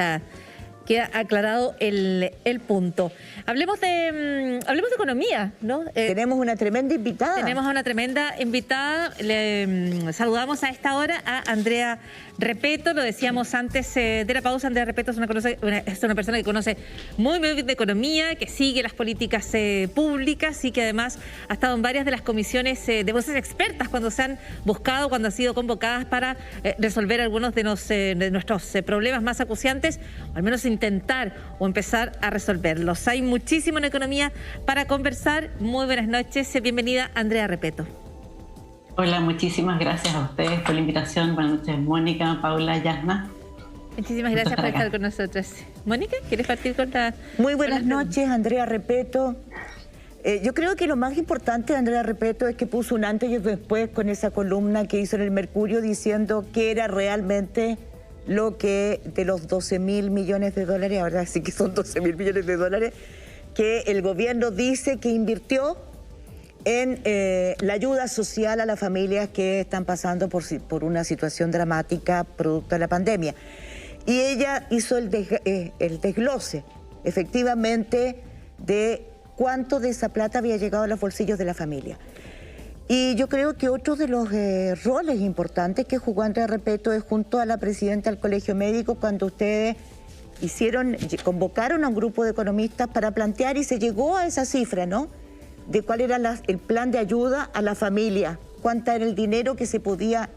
queda aclarado el punto. Hablemos de economía, ¿no? Tenemos una tremenda invitada. Tenemos a una tremenda invitada. Le saludamos a esta hora a Andrea Repetto. Lo decíamos antes de la pausa. Andrea Repetto es una persona que conoce muy bien de economía, que sigue las políticas públicas y que además ha estado en varias de las comisiones de voces expertas cuando se han buscado, cuando han sido convocadas para resolver algunos de nuestros problemas más acuciantes, o al menos intentar o empezar a resolverlos. Hay muchísimo en economía para conversar. Muy buenas noches. Bienvenida, Andrea Repetto. Hola, muchísimas gracias a ustedes por la invitación. Buenas noches, Mónica, Paula, Yasna. Muchísimas gracias por estar con nosotros. Mónica, ¿quieres partir con la...? Muy buenas noches, Andrea Repetto. Yo creo que lo más importante de Andrea Repetto es que puso un antes y un después con esa columna que hizo en el Mercurio diciendo que era realmente lo que de los 12.000 millones de dólares, ahora sí que son 12.000 millones de dólares, que el gobierno dice que invirtió en la ayuda social a las familias que están pasando por una situación dramática producto de la pandemia. Y ella hizo el desglose, efectivamente, de cuánto de esa plata había llegado a los bolsillos de la familia. Y yo creo que otro de los roles importantes que jugó Andrea Repetto es junto a la presidenta del Colegio Médico cuando ustedes convocaron a un grupo de economistas para plantear y se llegó a esa cifra, ¿no? De cuál era el plan de ayuda a la familia, cuánto era el dinero que se podía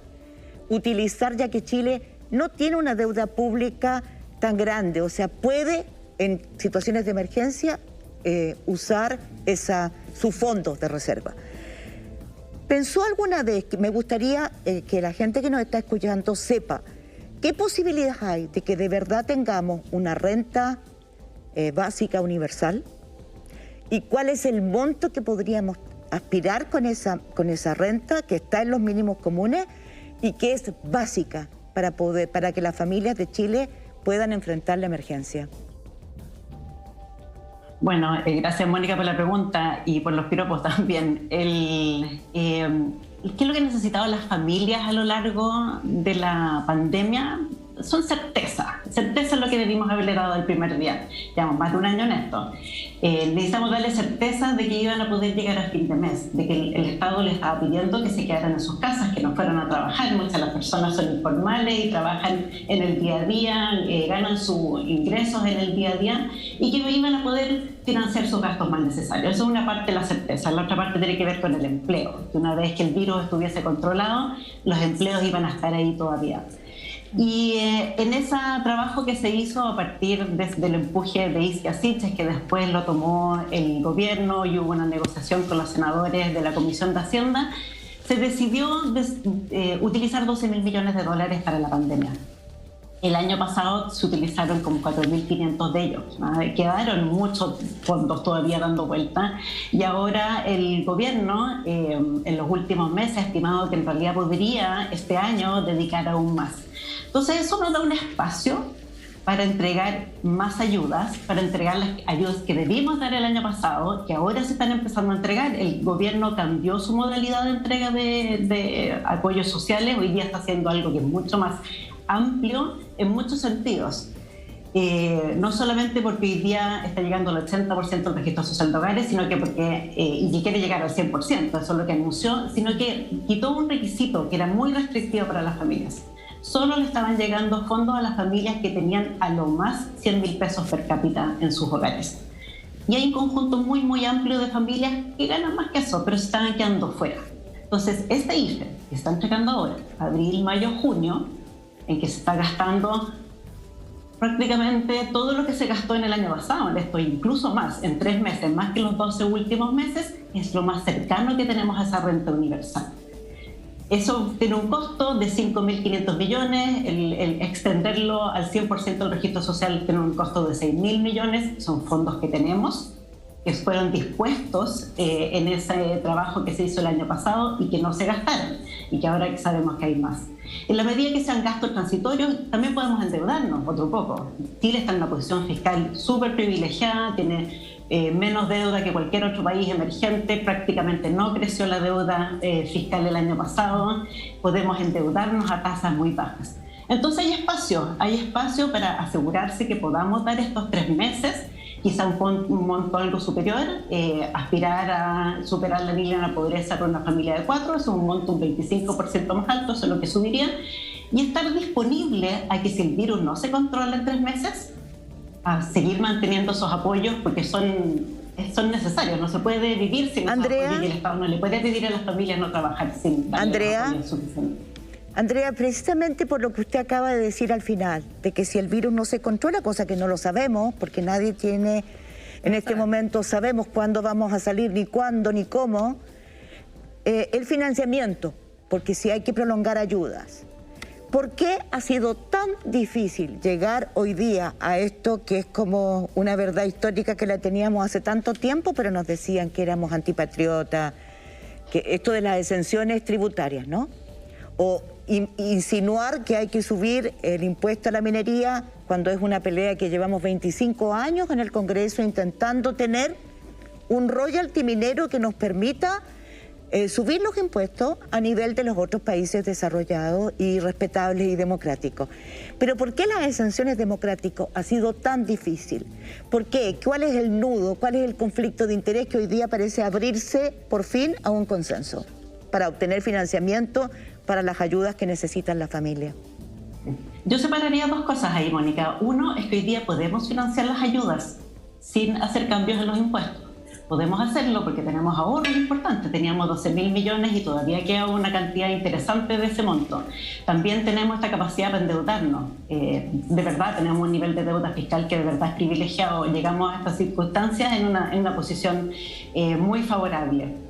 utilizar ya que Chile no tiene una deuda pública tan grande, o sea, puede en situaciones de emergencia usar sus fondos de reserva. ¿Pensó alguna vez, que me gustaría que la gente que nos está escuchando sepa, qué posibilidades hay de que de verdad tengamos una renta básica universal? ¿Y cuál es el monto que podríamos aspirar con esa renta que está en los mínimos comunes y que es básica para que las familias de Chile puedan enfrentar la emergencia? Bueno, gracias Mónica por la pregunta y por los piropos también. ¿Qué es lo que necesitaban las familias a lo largo de la pandemia? son certeza es lo que debimos haberle dado el primer día. Llevamos más de un año en esto. Necesitamos darle certeza de que iban a poder llegar a fin de mes, de que el Estado les estaba pidiendo que se quedaran en sus casas, que no fueran a trabajar. Muchas de las personas son informales y trabajan en el día a día, ganan sus ingresos en el día a día y que iban a poder financiar sus gastos más necesarios. Eso es una parte de la certeza. La otra parte tiene que ver con el empleo, que una vez que el virus estuviese controlado, los empleos iban a estar ahí todavía. Y en ese trabajo que se hizo a partir del empuje de Isquia Siches, que después lo tomó el gobierno y hubo una negociación con los senadores de la Comisión de Hacienda, se decidió utilizar 12.000 millones de dólares para la pandemia. El año pasado se utilizaron como 4.500 de ellos, ¿no? Quedaron muchos fondos todavía dando vuelta y ahora el gobierno en los últimos meses ha estimado que en realidad podría este año dedicar aún más. Entonces eso nos da un espacio para entregar más ayudas, para entregar las ayudas que debimos dar el año pasado, que ahora se están empezando a entregar. El gobierno cambió su modalidad de entrega de apoyos sociales, hoy día está haciendo algo que es mucho más amplio en muchos sentidos. No solamente porque hoy día está llegando al 80% del registro social de hogares, sino que porque y quiere llegar al 100%, eso es lo que anunció, sino que quitó un requisito que era muy restrictivo para las familias. Solo le estaban llegando fondos a las familias que tenían a lo más 100.000 pesos per cápita en sus hogares. Y hay un conjunto muy, muy amplio de familias que ganan más que eso, pero se estaban quedando fuera. Entonces, este IFE que está entregando ahora, abril, mayo, junio, en que se está gastando prácticamente todo lo que se gastó en el año pasado, en esto incluso más, en 3 meses, más que los 12 últimos meses, es lo más cercano que tenemos a esa renta universal. Eso tiene un costo de 5.500 millones, el extenderlo al 100% del registro social tiene un costo de 6.000 millones, son fondos que tenemos, que fueron dispuestos en ese trabajo que se hizo el año pasado y que no se gastaron, y que ahora sabemos que hay más. En la medida que sean gastos transitorios, también podemos endeudarnos otro poco. Chile está en una posición fiscal súper privilegiada, tiene menos deuda que cualquier otro país emergente, prácticamente no creció la deuda fiscal el año pasado, podemos endeudarnos a tasas muy bajas. Entonces hay espacio para asegurarse que podamos dar estos 3 meses, quizá un monto algo superior, aspirar a superar la línea de la pobreza con una familia de 4, es un monto un 25% más alto, eso es lo que subiría, y estar disponible a que si el virus no se controla en 3 meses, a seguir manteniendo esos apoyos porque son necesarios, no se puede vivir sin esos apoyos y el Estado no le puede pedir a las familias no trabajar sin darle apoyo suficiente. Andrea, precisamente por lo que usted acaba de decir al final, de que si el virus no se controla, cosa que no lo sabemos, porque nadie tiene, en este momento sabemos cuándo vamos a salir, ni cuándo, ni cómo, el financiamiento, porque si hay que prolongar ayudas. ¿Por qué ha sido tan difícil llegar hoy día a esto que es como una verdad histórica que la teníamos hace tanto tiempo, pero nos decían que éramos antipatriotas, que esto de las exenciones tributarias, ¿no? O insinuar que hay que subir el impuesto a la minería cuando es una pelea que llevamos 25 años en el Congreso intentando tener un royalty minero que nos permita subir los impuestos a nivel de los otros países desarrollados y respetables y democráticos. Pero ¿por qué las exenciones democráticas ha sido tan difícil? ¿Por qué? ¿Cuál es el nudo? ¿Cuál es el conflicto de interés que hoy día parece abrirse por fin a un consenso para obtener financiamiento para las ayudas que necesitan las familias? Yo separaría 2 cosas ahí, Mónica. Uno es que hoy día podemos financiar las ayudas sin hacer cambios en los impuestos. Podemos hacerlo porque tenemos ahorros importantes. Teníamos 12.000 millones y todavía queda una cantidad interesante de ese monto. También tenemos esta capacidad para endeudarnos. De verdad, tenemos un nivel de deuda fiscal que de verdad es privilegiado. Llegamos a estas circunstancias en una posición muy favorable.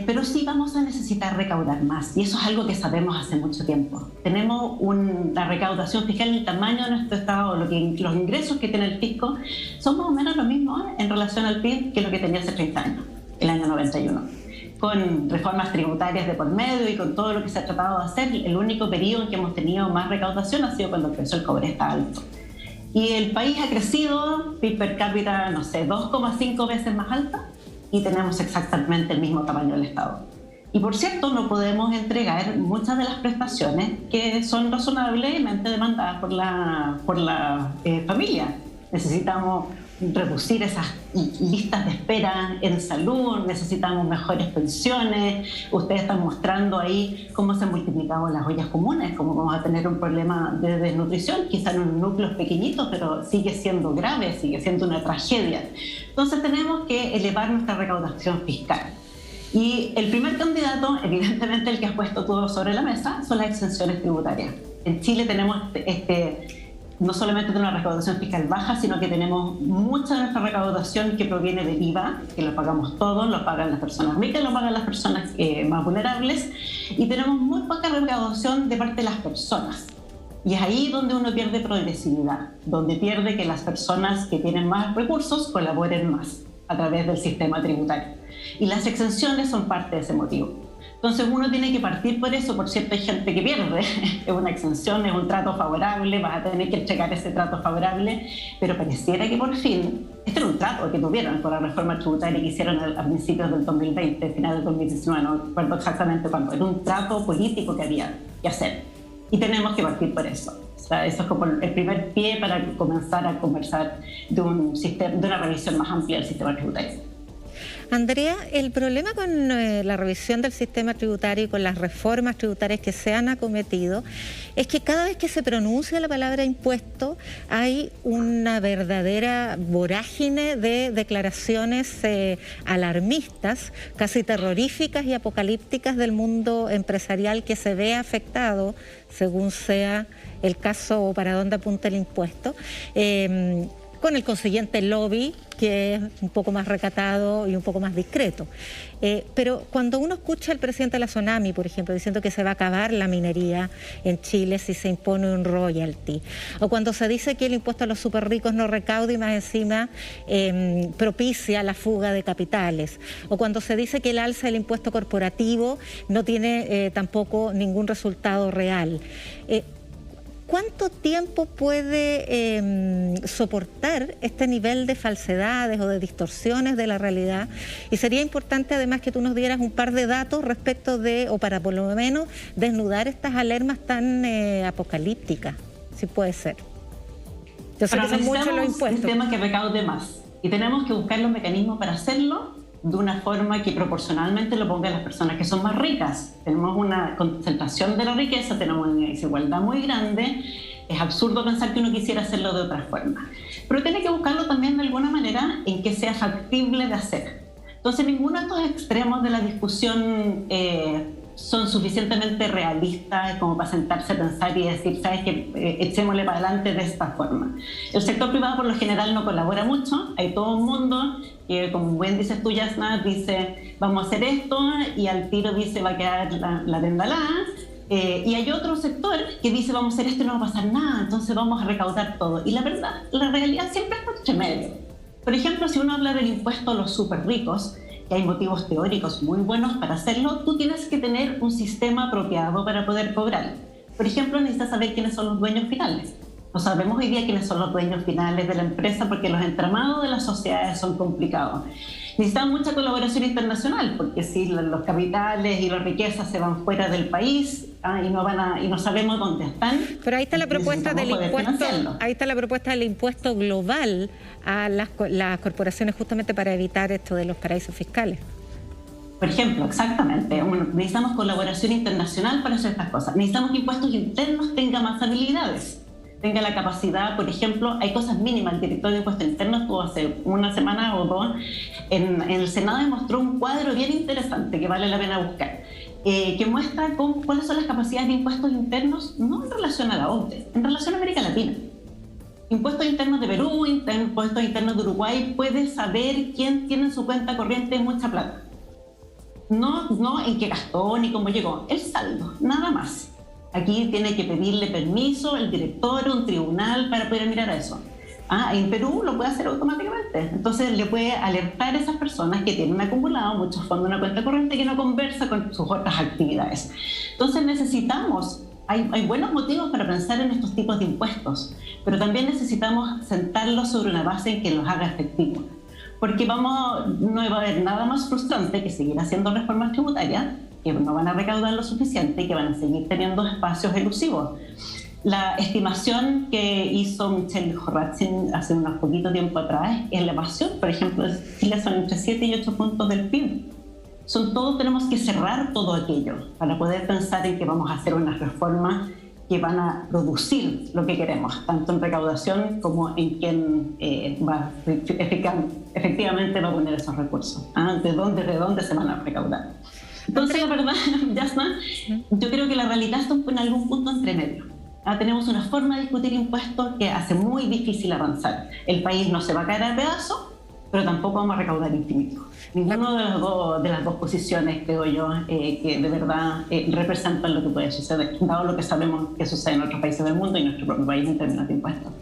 Pero sí vamos a necesitar recaudar más, y eso es algo que sabemos hace mucho tiempo. Tenemos una recaudación fiscal, el tamaño de nuestro Estado, los ingresos que tiene el fisco, son más o menos lo mismo en relación al PIB que lo que tenía hace 30 años, el año 91. Con reformas tributarias de por medio y con todo lo que se ha tratado de hacer, el único periodo en que hemos tenido más recaudación ha sido cuando el precio del cobre está alto. Y el país ha crecido, PIB per cápita, no sé, 2,5 veces más alta, y tenemos exactamente el mismo tamaño del Estado. Y por cierto, no podemos entregar muchas de las prestaciones que son razonablemente demandadas por la familia. Necesitamos reducir esas listas de espera en salud, necesitamos mejores pensiones. Ustedes están mostrando ahí cómo se han multiplicado las ollas comunes, cómo vamos a tener un problema de desnutrición, quizá en unos núcleos pequeñitos, pero sigue siendo grave, sigue siendo una tragedia. Entonces tenemos que elevar nuestra recaudación fiscal. Y el primer candidato, evidentemente el que ha puesto todo sobre la mesa, son las exenciones tributarias. En Chile tenemos no solamente una recaudación fiscal baja, sino que tenemos mucha de nuestra recaudación que proviene del IVA, que lo pagamos todos, lo pagan las personas ricas, lo pagan las personas más vulnerables, y tenemos muy poca recaudación de parte de las personas. Y es ahí donde uno pierde progresividad, donde pierde que las personas que tienen más recursos colaboren más a través del sistema tributario. Y las exenciones son parte de ese motivo. Entonces uno tiene que partir por eso. Por cierto, hay gente que pierde. Es una exención, es un trato favorable, vas a tener que entregar ese trato favorable, pero pareciera que por fin, este era un trato que tuvieron con la reforma tributaria que hicieron a principios del 2020, final del 2019, no recuerdo exactamente cuándo, era un trato político que había que hacer. Y tenemos que partir por eso. O sea, eso es como el primer pie para comenzar a conversar de una revisión más amplia del sistema tributario. Andrea, el problema con la revisión del sistema tributario y con las reformas tributarias que se han acometido es que cada vez que se pronuncia la palabra impuesto hay una verdadera vorágine de declaraciones alarmistas, casi terroríficas y apocalípticas del mundo empresarial que se ve afectado, según sea el caso o para dónde apunta el impuesto, con el consiguiente lobby, que es un poco más recatado y un poco más discreto. Pero cuando uno escucha al presidente de la SONAMI, por ejemplo, diciendo que se va a acabar la minería en Chile si se impone un royalty, o cuando se dice que el impuesto a los superricos no recauda y más encima propicia la fuga de capitales, o cuando se dice que el alza del impuesto corporativo no tiene tampoco ningún resultado real, ¿cuánto tiempo puede soportar este nivel de falsedades o de distorsiones de la realidad? Y sería importante además que tú nos dieras un par de datos respecto de, o para por lo menos desnudar estas alarmas tan apocalípticas, si puede ser. Yo sé que son muchos los impuestos. Un sistema que recaude más y tenemos que buscar los mecanismos para hacerlo de una forma que proporcionalmente lo ponga a las personas que son más ricas. Tenemos una concentración de la riqueza, tenemos una desigualdad muy grande. Es absurdo pensar que uno quisiera hacerlo de otra forma. Pero tiene que buscarlo también de alguna manera en que sea factible de hacer. Entonces, ninguno de estos extremos de la discusión son suficientemente realistas como para sentarse a pensar y decir, ¿sabes qué? Echémosle para adelante de esta forma. El sector privado por lo general no colabora mucho. Hay todo un mundo que, como bien dices tú, Yasna, dice vamos a hacer esto y al tiro dice va a quedar la tendalada. Y hay otro sector que dice vamos a hacer esto y no va a pasar nada, entonces vamos a recaudar todo. Y la verdad, la realidad siempre está entre medio. Por ejemplo, si uno habla del impuesto a los súper ricos, que hay motivos teóricos muy buenos para hacerlo, tú tienes que tener un sistema apropiado para poder cobrar. Por ejemplo, necesitas saber quiénes son los dueños finales. No sabemos hoy día quiénes son los dueños finales de la empresa porque los entramados de las sociedades son complicados. Necesitamos mucha colaboración internacional porque si los capitales y las riquezas se van fuera del país y no sabemos dónde están. Pero ahí está la propuesta del impuesto, ahí está la propuesta del impuesto global a las corporaciones justamente para evitar esto de los paraísos fiscales. Por ejemplo, exactamente. Necesitamos colaboración internacional para hacer estas cosas. Necesitamos que impuestos internos tengan más habilidades. Tenga la capacidad, por ejemplo, hay cosas mínimas. El director de impuestos internos estuvo hace una semana o dos en el Senado y mostró un cuadro bien interesante que vale la pena buscar, que muestra cuáles son las capacidades de impuestos internos, no en relación a la OCDE, en relación a América Latina. Impuestos internos de Perú, impuestos internos de Uruguay, puede saber quién tiene en su cuenta corriente mucha plata. No en qué gastó ni cómo llegó, el saldo, nada más. Aquí tiene que pedirle permiso el director o un tribunal para poder mirar a eso. En Perú lo puede hacer automáticamente. Entonces le puede alertar a esas personas que tienen acumulado muchos fondos en una cuenta corriente que no conversa con sus otras actividades. Entonces necesitamos, hay buenos motivos para pensar en estos tipos de impuestos, pero también necesitamos sentarlos sobre una base en que los haga efectivos. Porque no va a haber nada más frustrante que seguir haciendo reformas tributarias que no van a recaudar lo suficiente y que van a seguir teniendo espacios elusivos. La estimación que hizo Michelle Horatzin hace unos poquito tiempo atrás es la evasión, por ejemplo, en Chile son entre 7 y 8 puntos del PIB. Tenemos que cerrar todo aquello para poder pensar en que vamos a hacer unas reformas que van a producir lo que queremos, tanto en recaudación como en quién efectivamente va a poner esos recursos. ¿De dónde se van a recaudar? Entonces, la verdad, Yasna, yo creo que la realidad está en algún punto entre medio. Tenemos una forma de discutir impuestos que hace muy difícil avanzar. El país no se va a caer a pedazos, pero tampoco vamos a recaudar infinito. Ninguno de las dos posiciones, creo yo, que de verdad representan lo que puede suceder, dado lo que sabemos que sucede en otros países del mundo y en nuestro propio país en términos de impuestos.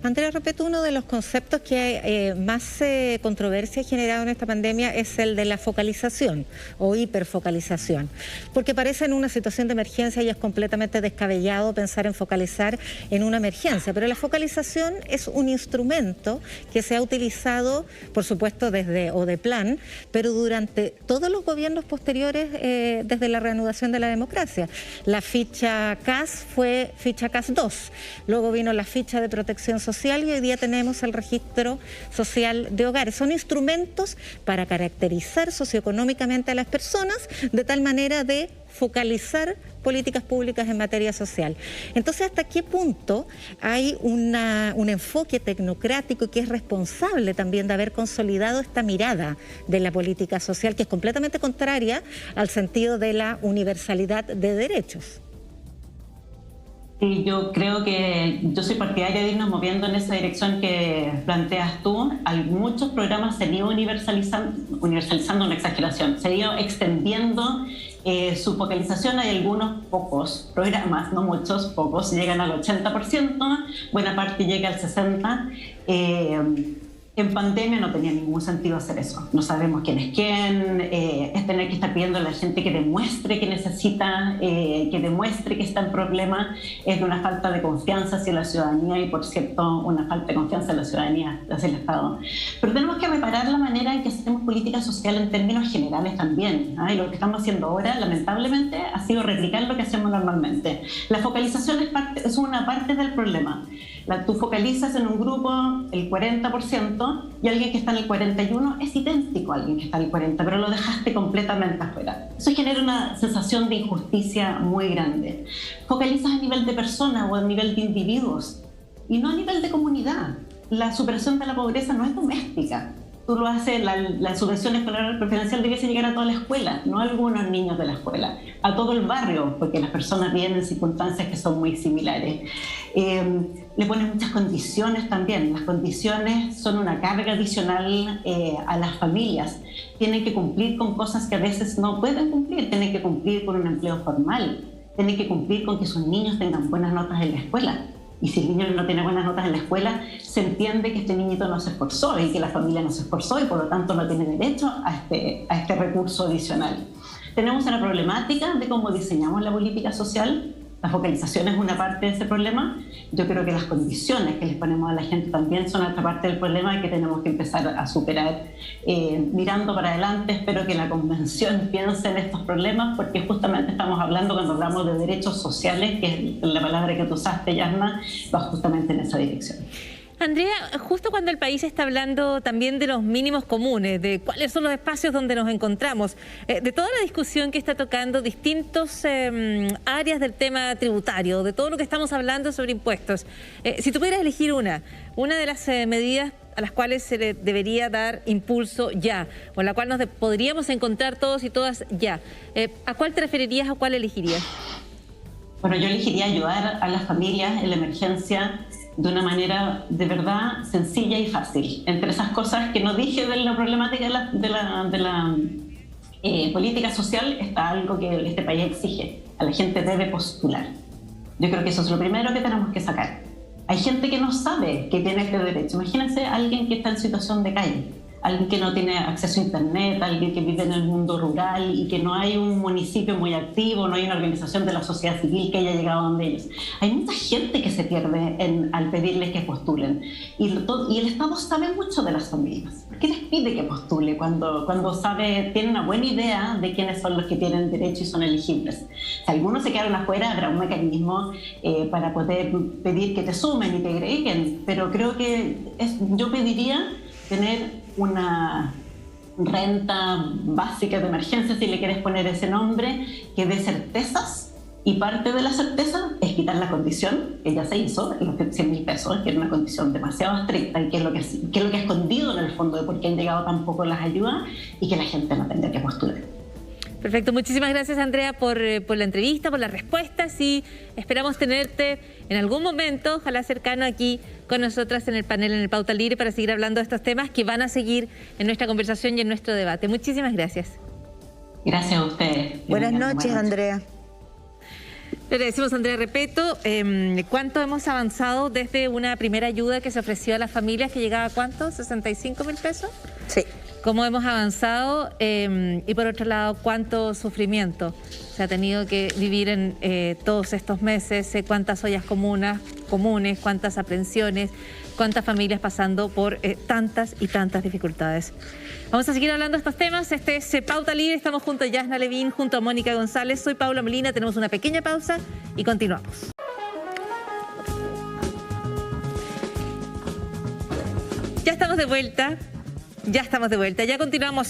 Andrea Repeto, uno de los conceptos que más controversia ha generado en esta pandemia es el de la focalización o hiperfocalización, porque parece en una situación de emergencia y es completamente descabellado pensar en focalizar en una emergencia, pero la focalización es un instrumento que se ha utilizado, por supuesto, desde Odeplan, pero durante todos los gobiernos posteriores desde la reanudación de la democracia. La ficha CAS fue ficha CAS 2, luego vino la ficha de protección social y hoy día tenemos el registro social de hogares. Son instrumentos para caracterizar socioeconómicamente a las personas de tal manera de focalizar políticas públicas en materia social. Entonces, ¿hasta qué punto hay un enfoque tecnocrático que es responsable también de haber consolidado esta mirada de la política social que es completamente contraria al sentido de la universalidad de derechos? Y yo creo que yo soy partidaria de irnos moviendo en esa dirección que planteas tú. Hay muchos programas se han ido universalizando una exageración, se han ido extendiendo su focalización. Hay algunos pocos programas, no muchos, pocos, llegan al 80%, buena parte llega al 60%. En pandemia no tenía ningún sentido hacer eso. No sabemos quién es quién, es tener que estar pidiendo a la gente que demuestre que necesita, que demuestre que está en problema, es de una falta de confianza hacia la ciudadanía y, por cierto, una falta de confianza en la ciudadanía hacia el Estado. Pero tenemos que reparar la manera en que hacemos política social en términos generales también. Y lo que estamos haciendo ahora, lamentablemente, ha sido replicar lo que hacemos normalmente. La focalización es una parte del problema. Tú focalizas en un grupo el 40% y alguien que está en el 41% es idéntico a alguien que está en el 40%, pero lo dejaste completamente afuera. Eso genera una sensación de injusticia muy grande. Focalizas a nivel de personas o a nivel de individuos y no a nivel de comunidad. La superación de la pobreza no es doméstica. Tú lo haces, la subvención escolar preferencial debiese llegar a toda la escuela, no a algunos niños de la escuela, a todo el barrio, porque las personas viven en circunstancias que son muy similares. Le ponen muchas condiciones también. Las condiciones son una carga adicional a las familias. Tienen que cumplir con cosas que a veces no pueden cumplir. Tienen que cumplir con un empleo formal. Tienen que cumplir con que sus niños tengan buenas notas en la escuela. Y si el niño no tiene buenas notas en la escuela, se entiende que este niñito no se esforzó y que la familia no se esforzó y por lo tanto no tiene derecho a este recurso adicional. Tenemos una problemática de cómo diseñamos la política social. La focalización es una parte de ese problema. Yo creo que las condiciones que les ponemos a la gente también son otra parte del problema que tenemos que empezar a superar. Mirando para adelante, espero que la Convención piense en estos problemas, porque justamente estamos hablando, cuando hablamos de derechos sociales, que es la palabra que tú usaste, Yasna, va justamente en esa dirección. Andrea, justo cuando el país está hablando también de los mínimos comunes, de cuáles son los espacios donde nos encontramos, de toda la discusión que está tocando distintas áreas del tema tributario, de todo lo que estamos hablando sobre impuestos, si tú pudieras elegir una de las medidas a las cuales se le debería dar impulso ya, o en la cual nos podríamos encontrar todos y todas ya, ¿a cuál te referirías, a cuál elegirías? Bueno, yo elegiría ayudar a las familias en la emergencia de una manera de verdad sencilla y fácil. Entre esas cosas que no dije de la problemática de la política social, está algo que este país exige. A la gente debe postular. Yo creo que eso es lo primero que tenemos que sacar. Hay gente que no sabe que tiene este derecho. Imagínense a alguien que está en situación de calle. alguien que no tiene acceso a internet, alguien que vive en el mundo rural y que no hay un municipio muy activo, no hay una organización de la sociedad civil que haya llegado donde ellos. Hay mucha gente que se pierde al pedirles que postulen. Y el Estado sabe mucho de las familias. ¿Por qué les pide que postule cuando tiene una buena idea de quiénes son los que tienen derecho y son elegibles? Si algunos se quedaron afuera, habrá un mecanismo para poder pedir que te sumen y te agreguen, pero creo que yo pediría tener una renta básica de emergencia, si le quieres poner ese nombre, que dé certezas, y parte de la certeza es quitar la condición que ya se hizo, los 100.000 pesos, que era una condición demasiado estricta y que es lo que ha escondido en el fondo de por qué han llegado tan poco las ayudas y que la gente no tenga que postular. Perfecto, muchísimas gracias, Andrea, por la entrevista, por las respuestas, y esperamos tenerte en algún momento, ojalá cercano, aquí con nosotras en el panel, en el Pauta Libre, para seguir hablando de estos temas que van a seguir en nuestra conversación y en nuestro debate. Muchísimas gracias. Gracias a ustedes. Buenas noches, Andrea. Le decimos a Andrea Repetto, ¿cuánto hemos avanzado desde una primera ayuda que se ofreció a las familias que llegaba a cuánto? ¿65.000 pesos? Sí. ¿Cómo hemos avanzado? Y por otro lado, ¿cuánto sufrimiento se ha tenido que vivir en todos estos meses? ¿Cuántas ollas comunes, cuántas aprensiones, cuántas familias pasando por tantas y tantas dificultades? Vamos a seguir hablando de estos temas. Este es Pauta Libre. Estamos junto a Yasna Levín, junto a Mónica González. Soy Paula Molina. Tenemos una pequeña pausa y continuamos. Ya estamos de vuelta. Ya continuamos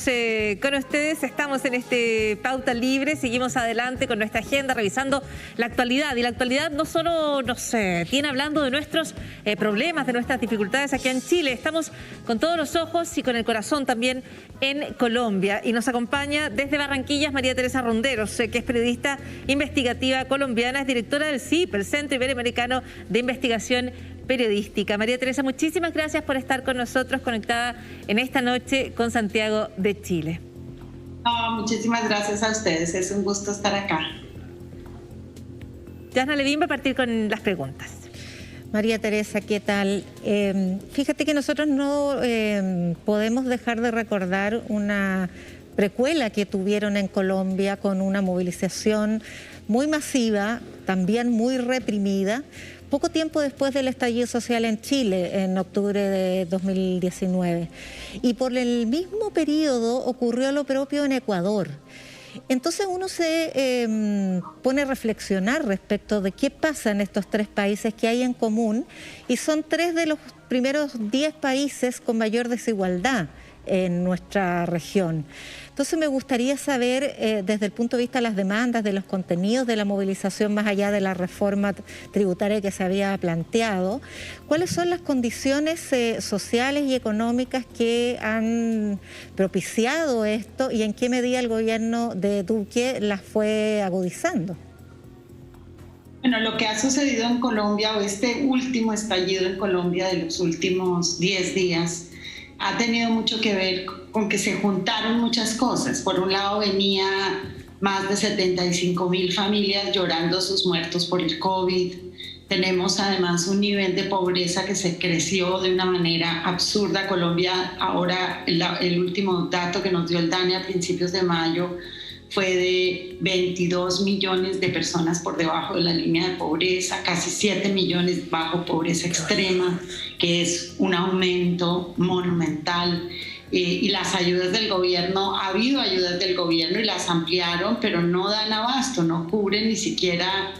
con ustedes, estamos en este Pauta Libre, seguimos adelante con nuestra agenda, revisando la actualidad. Y la actualidad no solo nos tiene hablando de nuestros problemas, de nuestras dificultades aquí en Chile, estamos con todos los ojos y con el corazón también en Colombia. Y nos acompaña desde Barranquillas María Teresa Ronderos, que es periodista investigativa colombiana, es directora del CIP, el Centro Iberoamericano de Investigación Periodística. María Teresa, muchísimas gracias por estar con nosotros, conectada en esta noche con Santiago de Chile. Muchísimas gracias a ustedes, es un gusto estar acá. Yasna Levín va a partir con las preguntas. María Teresa, ¿qué tal? Fíjate que nosotros no podemos dejar de recordar una precuela que tuvieron en Colombia con una movilización muy masiva, también muy reprimida, poco tiempo después del estallido social en Chile, en octubre de 2019. Y por el mismo periodo ocurrió lo propio en Ecuador. Entonces uno se pone a reflexionar respecto de qué pasa en estos tres países que hay en común, y son 3 de los primeros 10 países con mayor desigualdad en nuestra región. Entonces me gustaría saber, desde el punto de vista de las demandas, de los contenidos de la movilización, más allá de la reforma tributaria que se había planteado, ¿cuáles son las condiciones sociales y económicas que han propiciado esto y en qué medida el gobierno de Duque las fue agudizando? Bueno, lo que ha sucedido en Colombia, o este último estallido en Colombia de los últimos 10 días, ha tenido mucho que ver con que se juntaron muchas cosas. Por un lado, venía más de 75.000 familias llorando sus muertos por el COVID. Tenemos además un nivel de pobreza que se creció de una manera absurda. Colombia, ahora el último dato que nos dio el DANE a principios de mayo fue de 22 millones de personas por debajo de la línea de pobreza, casi 7 millones bajo pobreza extrema, que es un aumento monumental. Y las ayudas del gobierno, ha habido ayudas del gobierno y las ampliaron, pero no dan abasto, no cubren ni siquiera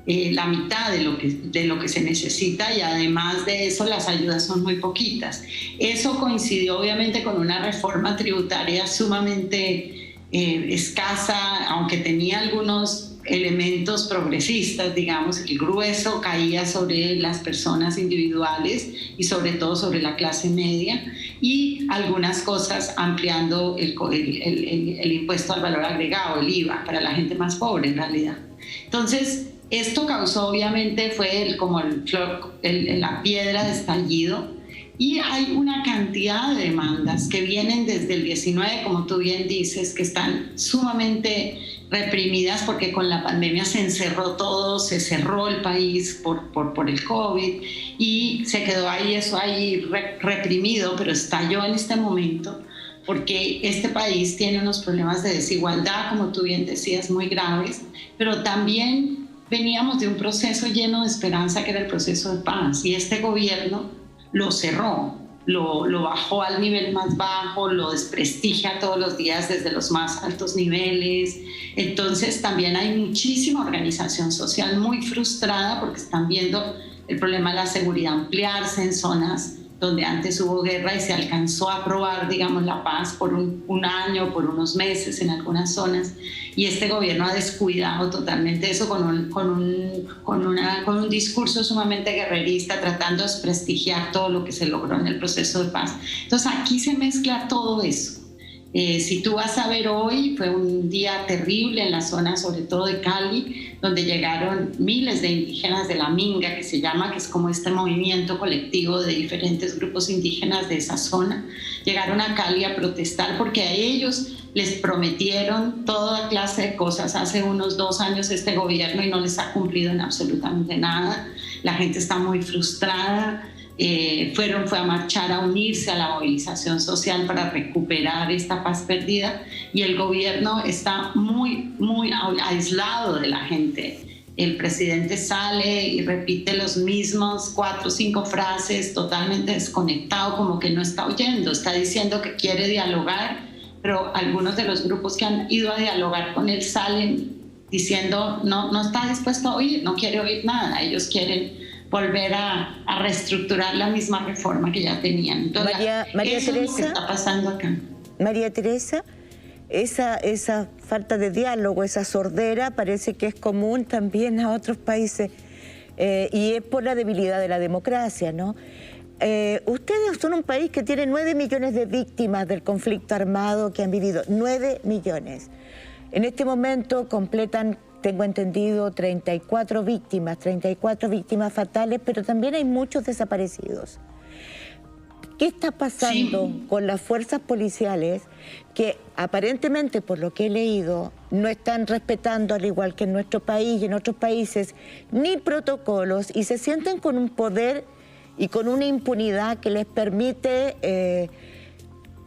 la mitad de lo que se necesita, y además de eso las ayudas son muy poquitas. Eso coincidió obviamente con una reforma tributaria sumamente escasa, aunque tenía algunos elementos progresistas, digamos. El grueso caía sobre las personas individuales y sobre todo sobre la clase media, y algunas cosas ampliando el impuesto al valor agregado, el IVA, para la gente más pobre en realidad. Entonces, esto causó, obviamente, fue la piedra de estallido. Y hay una cantidad de demandas que vienen desde el 19, como tú bien dices, que están sumamente reprimidas porque con la pandemia se encerró todo, se cerró el país por el COVID y se quedó ahí eso ahí reprimido, pero estalló en este momento porque este país tiene unos problemas de desigualdad, como tú bien decías, muy graves, pero también veníamos de un proceso lleno de esperanza que era el proceso de paz y este gobierno lo cerró. Lo bajó al nivel más bajo, lo desprestigia todos los días desde los más altos niveles. Entonces también hay muchísima organización social muy frustrada porque están viendo el problema de la seguridad ampliarse en zonas donde antes hubo guerra y se alcanzó a aprobar, digamos, la paz por un año, por unos meses en algunas zonas. Y este gobierno ha descuidado totalmente eso con un discurso sumamente guerrerista, tratando de desprestigiar todo lo que se logró en el proceso de paz. Entonces aquí se mezcla todo eso. Si tú vas a ver hoy, fue un día terrible en la zona, sobre todo de Cali, donde llegaron miles de indígenas de la Minga, que se llama, que es como este movimiento colectivo de diferentes grupos indígenas de esa zona. Llegaron a Cali a protestar porque a ellos les prometieron toda clase de cosas hace unos 2 años este gobierno y no les ha cumplido en absolutamente nada. La gente está muy frustrada. Fue a marchar, a unirse a la movilización social para recuperar esta paz perdida y el gobierno está muy aislado de la gente. El presidente sale y repite los mismos 4 o 5 frases, totalmente desconectado, como que no está oyendo, está diciendo que quiere dialogar, pero algunos de los grupos que han ido a dialogar con él salen diciendo no está dispuesto a oír, no quiere oír nada, ellos quieren volver a reestructurar la misma reforma que ya tenían. Entonces, María eso Teresa, es lo que está pasando acá. María Teresa, esa falta de diálogo, esa sordera, parece que es común también a otros países y es por la debilidad de la democracia, ¿no? Ustedes son un país que tiene 9 millones de víctimas del conflicto armado que han vivido, 9 millones. En este momento completan, tengo entendido, 34 víctimas fatales, pero también hay muchos desaparecidos. ¿Qué está pasando con las fuerzas policiales que aparentemente, por lo que he leído, no están respetando, al igual que en nuestro país y en otros países, ni protocolos y se sienten con un poder y con una impunidad que les permite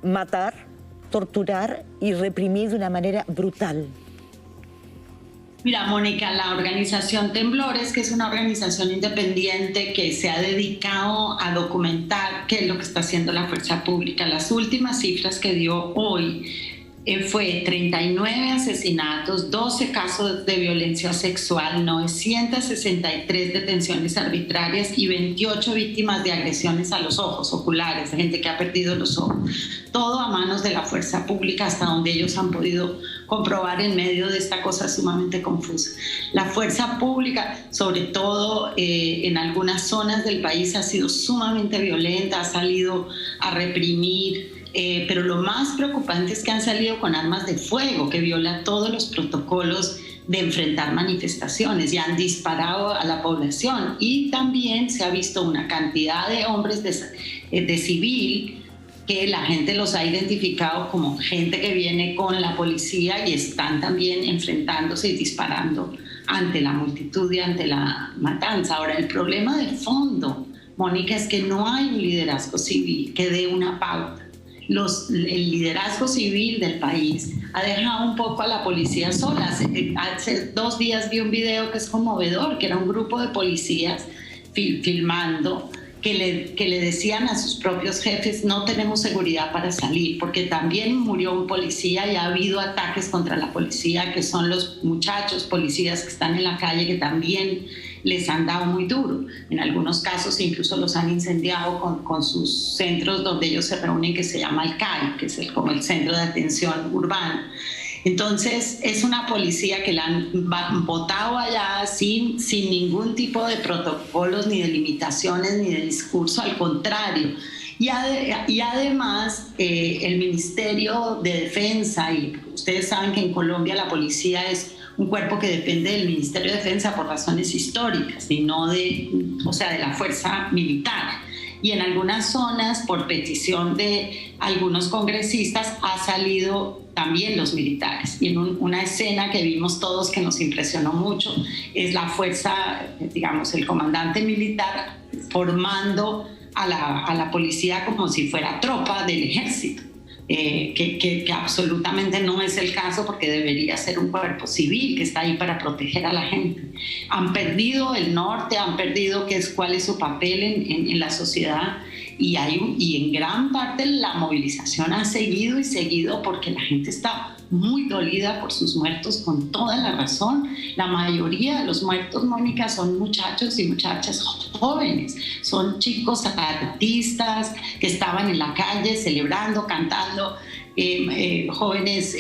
matar, torturar y reprimir de una manera brutal? Mira, Mónica, la organización Temblores, que es una organización independiente que se ha dedicado a documentar qué es lo que está haciendo la fuerza pública. Las últimas cifras que dio hoy fue 39 asesinatos, 12 casos de violencia sexual, 963 detenciones arbitrarias y 28 víctimas de agresiones a los ojos oculares, de gente que ha perdido los ojos. Todo a manos de la fuerza pública, hasta donde ellos han podido comprobar en medio de esta cosa sumamente confusa. La fuerza pública, sobre todo en algunas zonas del país, ha sido sumamente violenta, ha salido a reprimir, pero lo más preocupante es que han salido con armas de fuego, que violan todos los protocolos de enfrentar manifestaciones y han disparado a la población. Y también se ha visto una cantidad de hombres de civil que la gente los ha identificado como gente que viene con la policía y están también enfrentándose y disparando ante la multitud y ante la matanza. Ahora, el problema de fondo, Mónica, es que no hay un liderazgo civil que dé una pauta. El liderazgo civil del país ha dejado un poco a la policía sola. Hace 2 días vi un video que es conmovedor, que era un grupo de policías filmando que le decían a sus propios jefes: no tenemos seguridad para salir, porque también murió un policía y ha habido ataques contra la policía, que son los muchachos policías que están en la calle, que también les han dado muy duro. En algunos casos incluso los han incendiado con sus centros donde ellos se reúnen, que se llama el CAI, que es como el Centro de Atención Urbana. Entonces es una policía que la han botado allá sin ningún tipo de protocolos, ni de limitaciones, ni de discurso, al contrario. Y además el Ministerio de Defensa, y ustedes saben que en Colombia la policía es un cuerpo que depende del Ministerio de Defensa por razones históricas y no de la fuerza militar. Y en algunas zonas, por petición de algunos congresistas, ha salido también los militares. Y en una escena que vimos todos que nos impresionó mucho es la fuerza, digamos, el comandante militar formando a la policía como si fuera tropa del ejército. Que absolutamente no es el caso, porque debería ser un cuerpo civil que está ahí para proteger a la gente. Han perdido el norte, han perdido cuál es su papel en la sociedad, y en gran parte la movilización ha seguido y seguido porque la gente está muy dolida por sus muertos, con toda la razón. La mayoría de los muertos, Mónica, son muchachos y muchachas jóvenes, son chicos artistas que estaban en la calle celebrando, cantando, jóvenes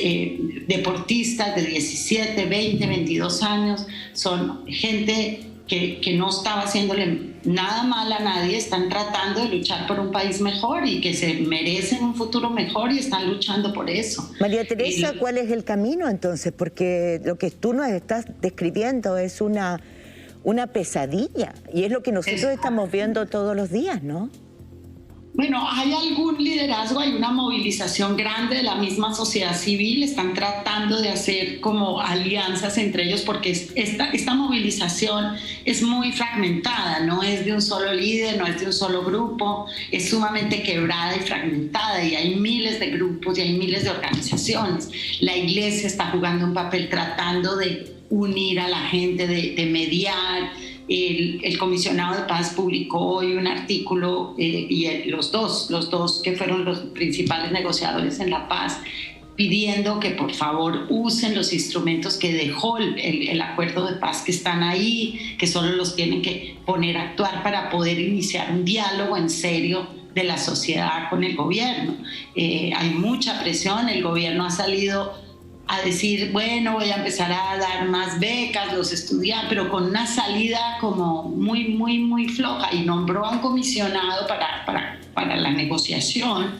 deportistas de 17, 20, 22 años, son gente que no estaba haciéndole nada mal a nadie, están tratando de luchar por un país mejor y que se merecen un futuro mejor y están luchando por eso. María Teresa, ¿cuál es el camino entonces? Porque lo que tú nos estás describiendo es una pesadilla, y es lo que nosotros estamos viendo todos los días, ¿no? Bueno, hay algún liderazgo, hay una movilización grande de la misma sociedad civil, están tratando de hacer como alianzas entre ellos, porque esta movilización es muy fragmentada, no es de un solo líder, no es de un solo grupo, es sumamente quebrada y fragmentada, y hay miles de grupos y hay miles de organizaciones. La iglesia está jugando un papel tratando de unir a la gente, de mediar. El comisionado de paz publicó hoy un artículo, y los dos que fueron los principales negociadores en la paz, pidiendo que por favor usen los instrumentos que dejó el acuerdo de paz, que están ahí, que solo los tienen que poner a actuar para poder iniciar un diálogo en serio de la sociedad con el gobierno. Hay mucha presión, el gobierno ha salido a decir, bueno, voy a empezar a dar más becas, los estudiantes, pero con una salida como muy floja, y nombró a un comisionado para la negociación,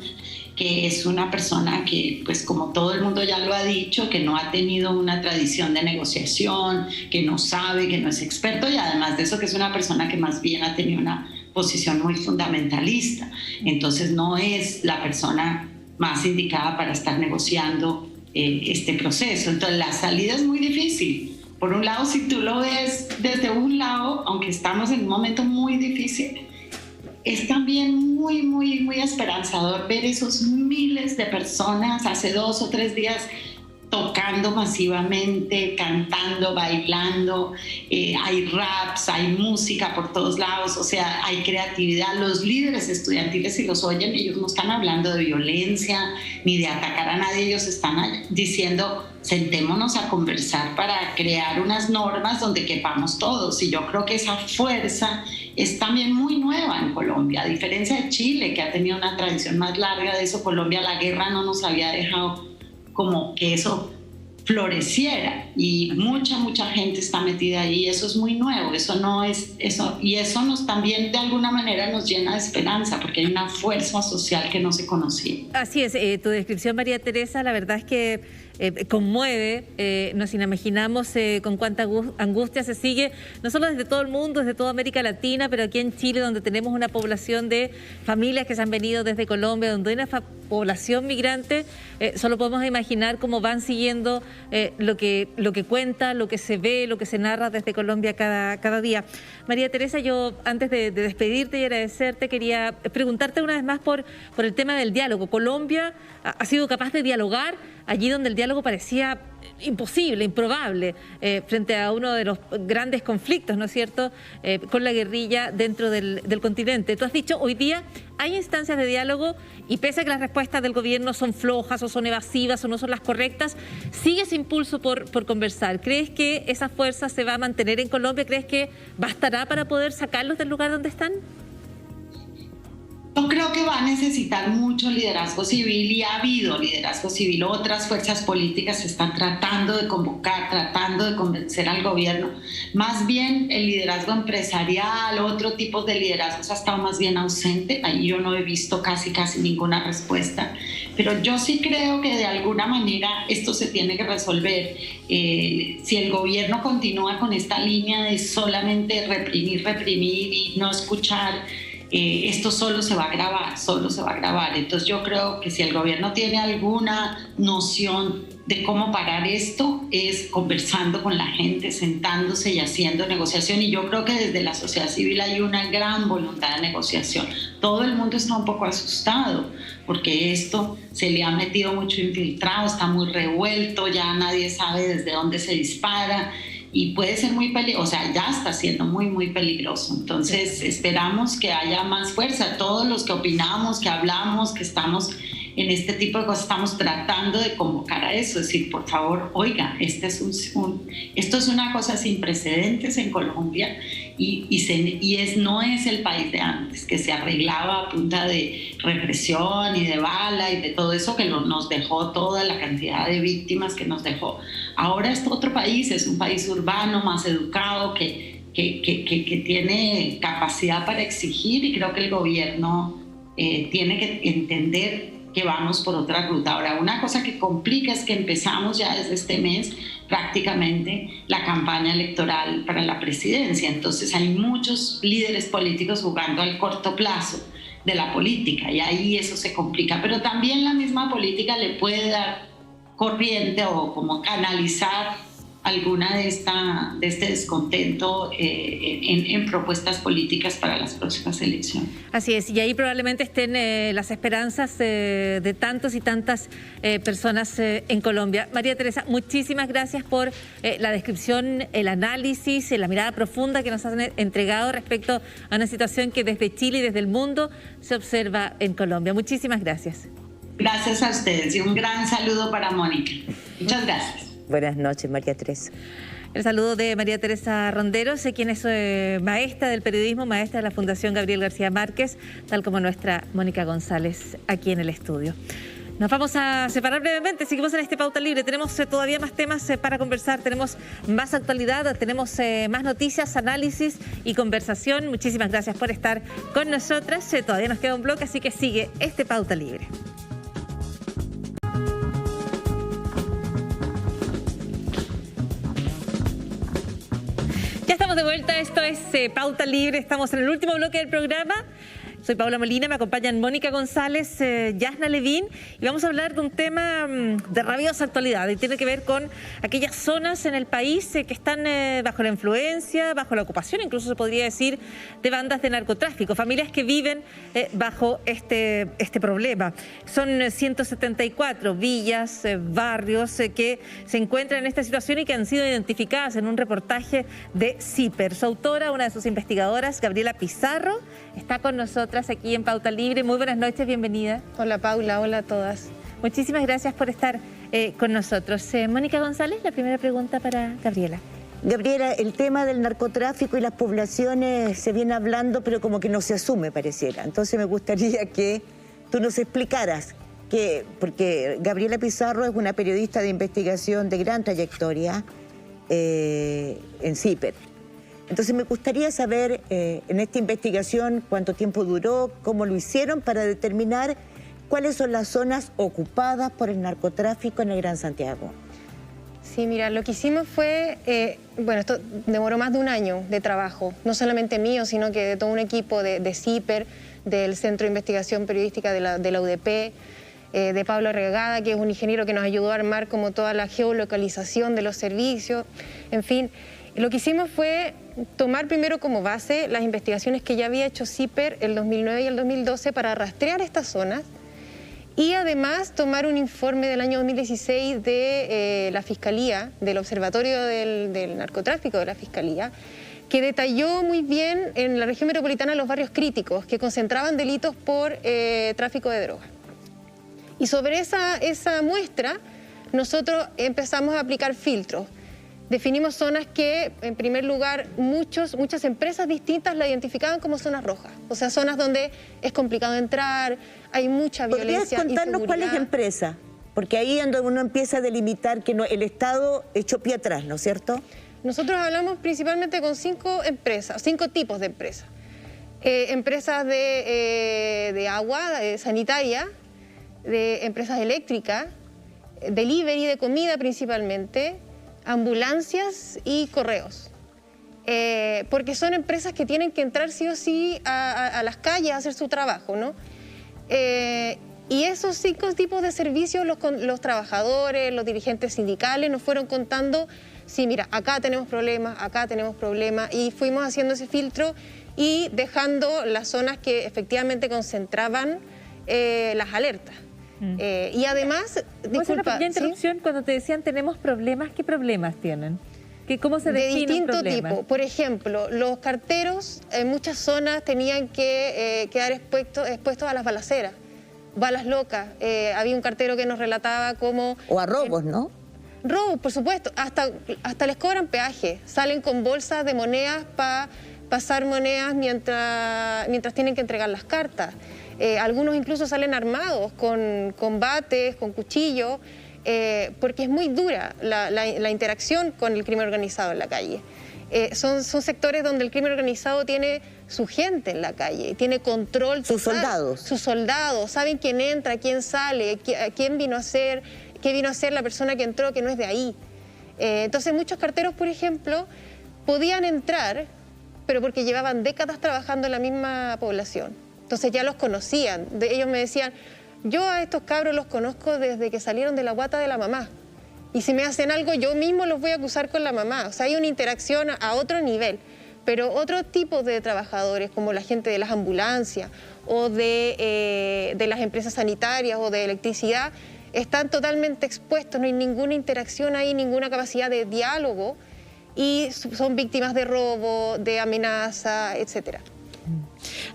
que es una persona que, pues como todo el mundo ya lo ha dicho, que no ha tenido una tradición de negociación, que no sabe, que no es experto, y además de eso que es una persona que más bien ha tenido una posición muy fundamentalista. Entonces no es la persona más indicada para estar negociando este proceso. Entonces la salida es muy difícil. Por un lado, si tú lo ves desde un lado, aunque estamos en un momento muy difícil, es también muy esperanzador ver esos miles de personas hace 2 o 3 días tocando masivamente, cantando, bailando, hay raps, hay música por todos lados, o sea, hay creatividad. Los líderes estudiantiles, si los oyen, ellos no están hablando de violencia ni de atacar a nadie, ellos están diciendo, sentémonos a conversar para crear unas normas donde quepamos todos. Y yo creo que esa fuerza es también muy nueva en Colombia, a diferencia de Chile, que ha tenido una tradición más larga de eso. Colombia, la guerra no nos había dejado como que eso floreciera, y mucha gente está metida ahí. Eso es muy nuevo, eso no es eso, y eso nos también de alguna manera nos llena de esperanza, porque hay una fuerza social que no se conocía. Así es, tu descripción, María Teresa, la verdad es que conmueve, nos imaginamos con cuánta angustia se sigue, no solo desde todo el mundo, desde toda América Latina, pero aquí en Chile, donde tenemos una población de familias que se han venido desde Colombia, donde hay una población migrante, solo podemos imaginar cómo van siguiendo lo que cuenta, lo que se ve, lo que se narra desde Colombia cada día. María Teresa, yo antes de despedirte y agradecerte, quería preguntarte una vez más por el tema del diálogo. Colombia ha sido capaz de dialogar allí donde el diálogo parecía imposible, improbable, frente a uno de los grandes conflictos, ¿no es cierto?, con la guerrilla dentro del continente. Tú has dicho, hoy día hay instancias de diálogo, y pese a que las respuestas del gobierno son flojas o son evasivas o no son las correctas, sigue ese impulso por conversar. ¿Crees que esa fuerza se va a mantener en Colombia? ¿Crees que bastará para poder sacarlos del lugar donde están? Yo creo que va a necesitar mucho liderazgo civil, y ha habido liderazgo civil. Otras fuerzas políticas están tratando de convocar, tratando de convencer al gobierno. Más bien el liderazgo empresarial, otro tipo de liderazgos ha estado más bien ausente. Ahí yo no he visto casi ninguna respuesta. Pero yo sí creo que de alguna manera esto se tiene que resolver. Si el gobierno continúa con esta línea de solamente reprimir y no escuchar, esto solo se va a agravar. Entonces yo creo que si el gobierno tiene alguna noción de cómo parar esto, es conversando con la gente, sentándose y haciendo negociación. Y yo creo que desde la sociedad civil hay una gran voluntad de negociación. Todo el mundo está un poco asustado porque esto se le ha metido mucho infiltrado, está muy revuelto, ya nadie sabe desde dónde se dispara. Y puede ser muy peligroso, o sea, ya está siendo muy, muy peligroso. Entonces, esperamos que haya más fuerza. Todos los que opinamos, que hablamos, que estamos en este tipo de cosas, estamos tratando de convocar a eso. Es decir, por favor, oiga, esto es una cosa sin precedentes en Colombia no es el país de antes, que se arreglaba a punta de represión y de bala y de todo eso que nos dejó toda la cantidad de víctimas que nos dejó. Ahora es otro país, es un país urbano, más educado, que tiene capacidad para exigir, y creo que el gobierno tiene que entender que vamos por otra ruta. Ahora, una cosa que complica es que empezamos ya desde este mes prácticamente la campaña electoral para la presidencia. Entonces hay muchos líderes políticos jugando al corto plazo de la política, y ahí eso se complica. Pero también la misma política le puede dar corriente o como canalizar alguna de este descontento en propuestas políticas para las próximas elecciones. Así es, y ahí probablemente estén las esperanzas de tantos y tantas personas en Colombia. María Teresa, muchísimas gracias por la descripción, el análisis, la mirada profunda que nos han entregado respecto a una situación que desde Chile y desde el mundo se observa en Colombia. Muchísimas gracias. Gracias a ustedes y un gran saludo para Mónica. Muchas gracias. Buenas noches, María Teresa. El saludo de María Teresa Ronderos, quien es maestra del periodismo, maestra de la Fundación Gabriel García Márquez, tal como nuestra Mónica González aquí en el estudio. Nos vamos a separar brevemente, seguimos en este Pauta Libre, tenemos todavía más temas para conversar, tenemos más actualidad, tenemos más noticias, análisis y conversación. Muchísimas gracias por estar con nosotras, todavía nos queda un bloque, así que sigue este Pauta Libre. Ya estamos de vuelta, esto es Pauta Libre, estamos en el último bloque del programa. Soy Paula Molina, me acompañan Mónica González, Yasna Levín, y vamos a hablar de un tema de rabiosa actualidad, y tiene que ver con aquellas zonas en el país que están bajo la influencia, bajo la ocupación, incluso se podría decir, de bandas de narcotráfico, familias que viven bajo este problema. Son 174 villas, barrios que se encuentran en esta situación y que han sido identificadas en un reportaje de CIPER. Su autora, una de sus investigadoras, Gabriela Pizarro, está con nosotros aquí en Pauta Libre. Muy buenas noches, bienvenida. Hola Paula, hola a todas. Muchísimas gracias por estar con nosotros. Mónica González, la primera pregunta para Gabriela. Gabriela, el tema del narcotráfico y las poblaciones se viene hablando, pero como que no se asume, pareciera. Entonces me gustaría que tú nos explicaras, porque Gabriela Pizarro es una periodista de investigación de gran trayectoria en CIPER. Entonces me gustaría saber en esta investigación cuánto tiempo duró, cómo lo hicieron para determinar cuáles son las zonas ocupadas por el narcotráfico en el Gran Santiago. Sí, mira, lo que hicimos fue, esto demoró más de un año de trabajo, no solamente mío, sino que de todo un equipo de CIPER, del Centro de Investigación Periodística de la UDP, de Pablo Regada, que es un ingeniero que nos ayudó a armar como toda la geolocalización de los servicios, en fin. Lo que hicimos fue tomar primero como base las investigaciones que ya había hecho CIPER el 2009 y el 2012 para rastrear estas zonas, y además tomar un informe del año 2016 de la Fiscalía, del Observatorio del Narcotráfico de la Fiscalía, que detalló muy bien en la región metropolitana los barrios críticos que concentraban delitos por tráfico de drogas. Y sobre esa muestra nosotros empezamos a aplicar filtros. Definimos zonas que, en primer lugar, muchas empresas distintas la identificaban como zonas rojas. O sea, zonas donde es complicado entrar, hay mucha violencia. ¿Podrías contarnos cuáles empresas? Porque ahí es donde uno empieza a delimitar que el Estado echó pie atrás, ¿no es cierto? Nosotros hablamos principalmente con 5 tipos de empresas. Empresas de agua, sanitaria, de empresas eléctricas, delivery de comida principalmente, ambulancias y correos. porque son empresas que tienen que entrar sí o sí a las calles a hacer su trabajo, ¿no? Y esos 5 tipos de servicios los trabajadores, los dirigentes sindicales nos fueron contando, sí, mira, acá tenemos problemas, y fuimos haciendo ese filtro y dejando las zonas que efectivamente concentraban las alertas. Y además, disculpa, ¿sí? Interrupción, cuando te decían tenemos problemas, ¿qué problemas tienen? ¿Cómo se define un distinto problema? tipo. Por ejemplo, los carteros en muchas zonas tenían que quedar expuestos a las balaceras, balas locas. Había un cartero que nos relataba cómo... O a robos, ¿no? Robos, por supuesto. Hasta les cobran peaje. Salen con bolsas de monedas para pasar monedas mientras tienen que entregar las cartas. Algunos incluso salen armados con bates, con cuchillos, porque es muy dura la interacción con el crimen organizado en la calle. Son sectores donde el crimen organizado tiene su gente en la calle, tiene control total. Sus soldados, saben quién entra, quién sale, quién vino a hacer, qué vino a hacer la persona que entró, que no es de ahí. Entonces muchos carteros, por ejemplo, podían entrar, pero porque llevaban décadas trabajando en la misma población. Entonces ya los conocían. Ellos me decían, yo a estos cabros los conozco desde que salieron de la guata de la mamá. Y si me hacen algo, yo mismo los voy a acusar con la mamá. O sea, hay una interacción a otro nivel. Pero otro tipo de trabajadores, como la gente de las ambulancias o de las empresas sanitarias o de electricidad, están totalmente expuestos. No hay ninguna interacción ahí, ninguna capacidad de diálogo. Y son víctimas de robo, de amenaza, etcétera.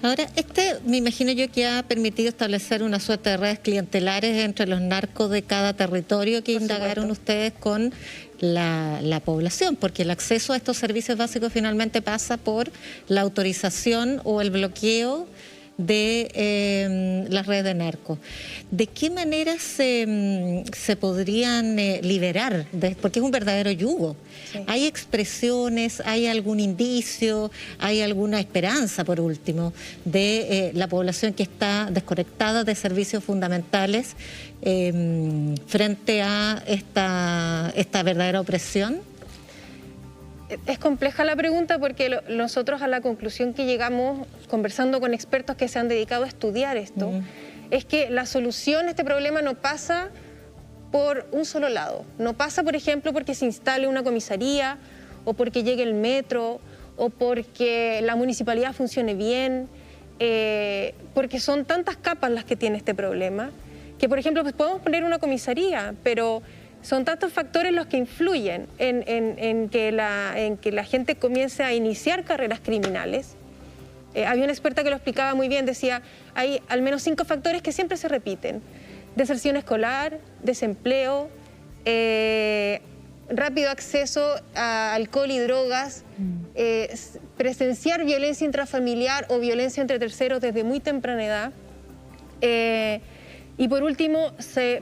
Ahora, me imagino yo que ha permitido establecer una suerte de redes clientelares entre los narcos de cada territorio que indagaron ustedes con la población, porque el acceso a estos servicios básicos finalmente pasa por la autorización o el bloqueo de las redes de narcos. ¿De qué manera se podrían liberar? Porque es un verdadero yugo. Sí. ¿Hay expresiones, hay algún indicio, hay alguna esperanza, por último, de la población que está desconectada de servicios fundamentales frente a esta verdadera opresión? Es compleja la pregunta porque nosotros a la conclusión que llegamos conversando con expertos que se han dedicado a estudiar esto, es que la solución a este problema no pasa por un solo lado. No pasa, por ejemplo, porque se instale una comisaría o porque llegue el metro o porque la municipalidad funcione bien, porque son tantas capas las que tiene este problema que, por ejemplo, pues podemos poner una comisaría, pero son tantos factores los que influyen en que la gente comience a iniciar carreras criminales. Había una experta que lo explicaba muy bien, decía, hay al menos 5 factores que siempre se repiten. Deserción escolar, desempleo, rápido acceso a alcohol y drogas, presenciar violencia intrafamiliar o violencia entre terceros desde muy temprana edad, y por último,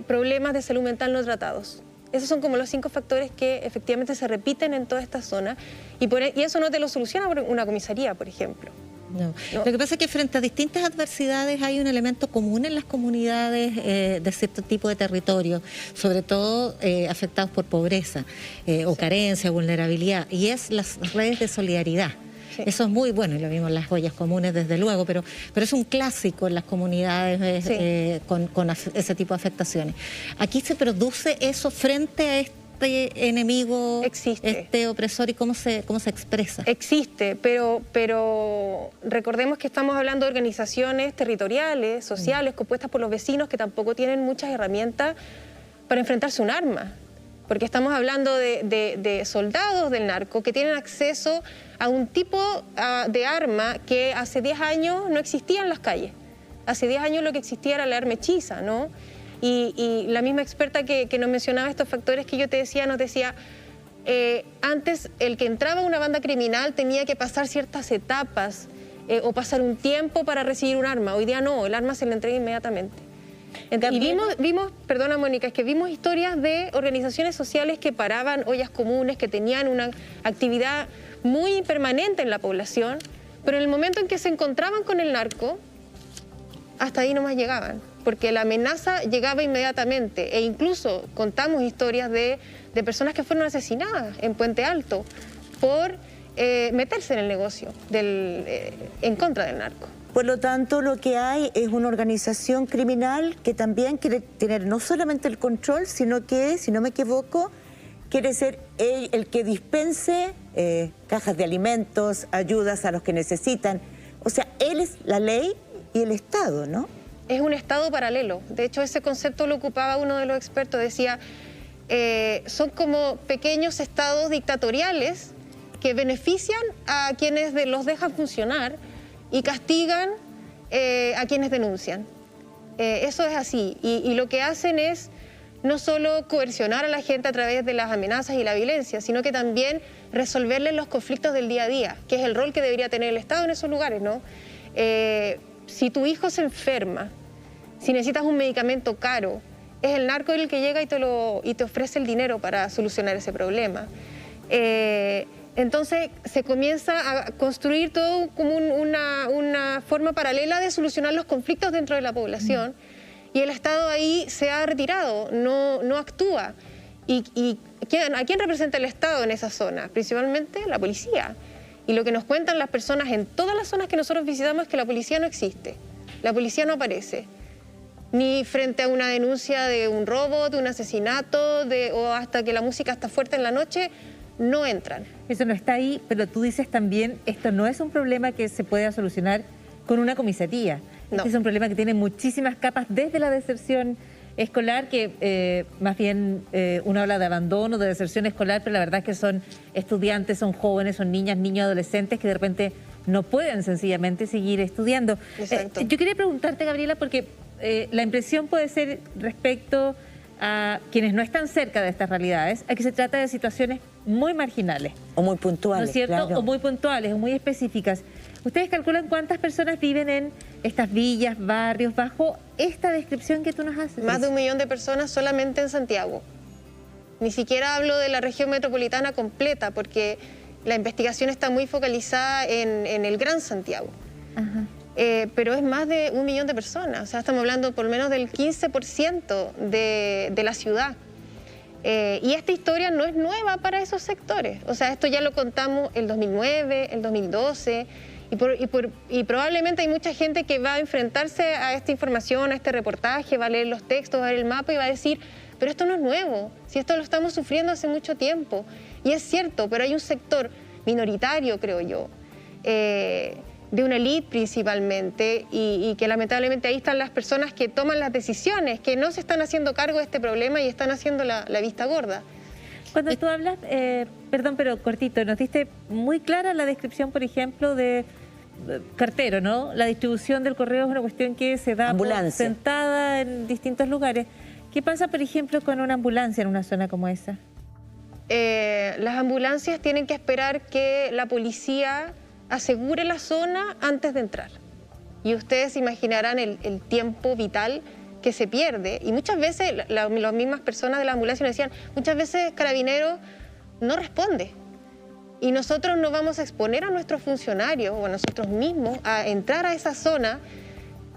problemas de salud mental no tratados. Esos son como los 5 factores que efectivamente se repiten en toda esta zona y eso no te lo soluciona una comisaría, por ejemplo. No. Lo que pasa es que frente a distintas adversidades hay un elemento común en las comunidades de cierto tipo de territorio, sobre todo afectados por pobreza o carencia, vulnerabilidad, y es las redes de solidaridad. Sí. Eso es muy bueno y lo vimos en las ollas comunes desde luego, pero es un clásico en las comunidades con ese tipo de afectaciones. Aquí se produce eso frente a este enemigo, este opresor, y cómo se expresa. Existe, pero recordemos que estamos hablando de organizaciones territoriales, sociales, compuestas por los vecinos que tampoco tienen muchas herramientas para enfrentarse a un arma. Porque estamos hablando de soldados del narco que tienen acceso a un tipo de arma que hace 10 años no existía en las calles. Hace 10 años lo que existía era la arma hechiza, ¿no? Y la misma experta que nos mencionaba estos factores que yo te decía, nos decía, antes el que entraba a una banda criminal tenía que pasar ciertas etapas o pasar un tiempo para recibir un arma. Hoy día no, el arma se le entrega inmediatamente. Y vimos, perdona Mónica, es que vimos historias de organizaciones sociales que paraban ollas comunes, que tenían una actividad muy permanente en la población, pero en el momento en que se encontraban con el narco, hasta ahí nomás llegaban, porque la amenaza llegaba inmediatamente, e incluso contamos historias de personas que fueron asesinadas en Puente Alto por meterse en el negocio en contra del narco. Por lo tanto, lo que hay es una organización criminal que también quiere tener no solamente el control, sino que, si no me equivoco, quiere ser el que dispense cajas de alimentos, ayudas a los que necesitan. O sea, él es la ley y el Estado, ¿no? Es un Estado paralelo. De hecho, ese concepto lo ocupaba uno de los expertos. Decía, son como pequeños estados dictatoriales que benefician a quienes los dejan funcionar y castigan a quienes denuncian. Eso es así. Y lo que hacen es no solo coercionar a la gente a través de las amenazas y la violencia, sino que también resolverles los conflictos del día a día, que es el rol que debería tener el Estado en esos lugares, ¿no? Si tu hijo se enferma, si necesitas un medicamento caro, es el narco el que llega y te ofrece el dinero para solucionar ese problema. Entonces se comienza a construir todo como una forma paralela de solucionar los conflictos dentro de la población, y el Estado ahí se ha retirado, no actúa. ¿Y a quién representa el Estado en esa zona? Principalmente la policía. Y lo que nos cuentan las personas en todas las zonas que nosotros visitamos es que la policía no existe, la policía no aparece, ni frente a una denuncia de un robo, de un asesinato, o hasta que la música está fuerte en la noche, no entran. Eso no está ahí, pero tú dices también, esto no es un problema que se pueda solucionar con una comisaría. No. Este es un problema que tiene muchísimas capas, desde la deserción escolar, que más bien uno habla de abandono, de deserción escolar, pero la verdad es que son estudiantes, son jóvenes, son niñas, niños, adolescentes que de repente no pueden sencillamente seguir estudiando. Yo quería preguntarte, Gabriela, porque la impresión puede ser respecto a quienes no están cerca de estas realidades, a que se trata de situaciones muy marginales. O muy puntuales, ¿no es cierto? claro. O muy puntuales, o muy específicas. ¿Ustedes calculan cuántas personas viven en estas villas, barrios, bajo esta descripción que tú nos haces? Más de 1 millón de personas solamente en Santiago. Ni siquiera hablo de la región metropolitana completa, porque la investigación está muy focalizada en el Gran Santiago. Ajá. Pero es más de 1 millón de personas. O sea, estamos hablando por lo menos del 15% de la ciudad. Y esta historia no es nueva para esos sectores. O sea, esto ya lo contamos el 2009, el 2012... Y probablemente hay mucha gente que va a enfrentarse a esta información, a este reportaje, va a leer los textos, va a ver el mapa y va a decir, pero esto no es nuevo, si esto lo estamos sufriendo hace mucho tiempo. Y es cierto, pero hay un sector minoritario, creo yo, de una élite principalmente, y que lamentablemente ahí están las personas que toman las decisiones, que no se están haciendo cargo de este problema y están haciendo la vista gorda. Cuando tú hablas, perdón, pero cortito, nos diste muy clara la descripción, por ejemplo, de cartero, ¿no? La distribución del correo es una cuestión que se da sentada en distintos lugares. ¿Qué pasa, por ejemplo, con una ambulancia en una zona como esa? Las ambulancias tienen que esperar que la policía asegure la zona antes de entrar. Y ustedes imaginarán el tiempo vital que se pierde, y muchas veces las mismas personas de la ambulancia nos decían, muchas veces Carabineros no responde y nosotros nos vamos a exponer a nuestros funcionarios o a nosotros mismos a entrar a esa zona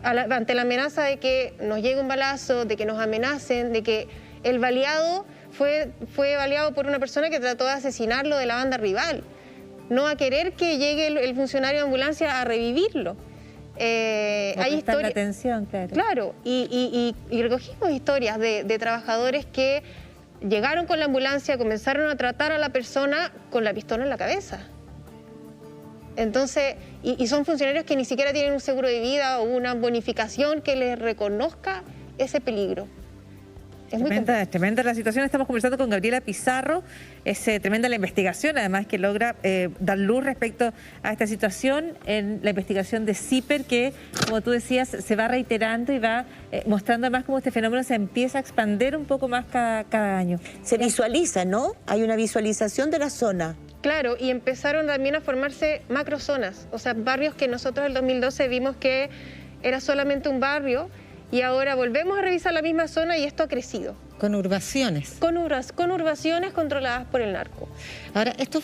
ante la amenaza de que nos llegue un balazo, de que nos amenacen, de que el baleado fue baleado por una persona que trató de asesinarlo de la banda rival, no a querer que llegue el funcionario de ambulancia a revivirlo. Hay historias, la atención, claro. Claro, y recogimos historias de trabajadores que llegaron con la ambulancia, comenzaron a tratar a la persona con la pistola en la cabeza. Entonces, y son funcionarios que ni siquiera tienen un seguro de vida o una bonificación que les reconozca ese peligro. Es tremenda la situación. Estamos conversando con Gabriela Pizarro. Es tremenda la investigación, además, que logra dar luz respecto a esta situación en la investigación de CIPER, que, como tú decías, se va reiterando y va mostrando además cómo este fenómeno se empieza a expandir un poco más cada año. Se visualiza, ¿no? Hay una visualización de la zona. Claro, y empezaron también a formarse macrozonas, o sea, barrios que nosotros en el 2012 vimos que era solamente un barrio, y ahora volvemos a revisar la misma zona y esto ha crecido. Conurbaciones. Conurbaciones controladas por el narco. Ahora, ¿esto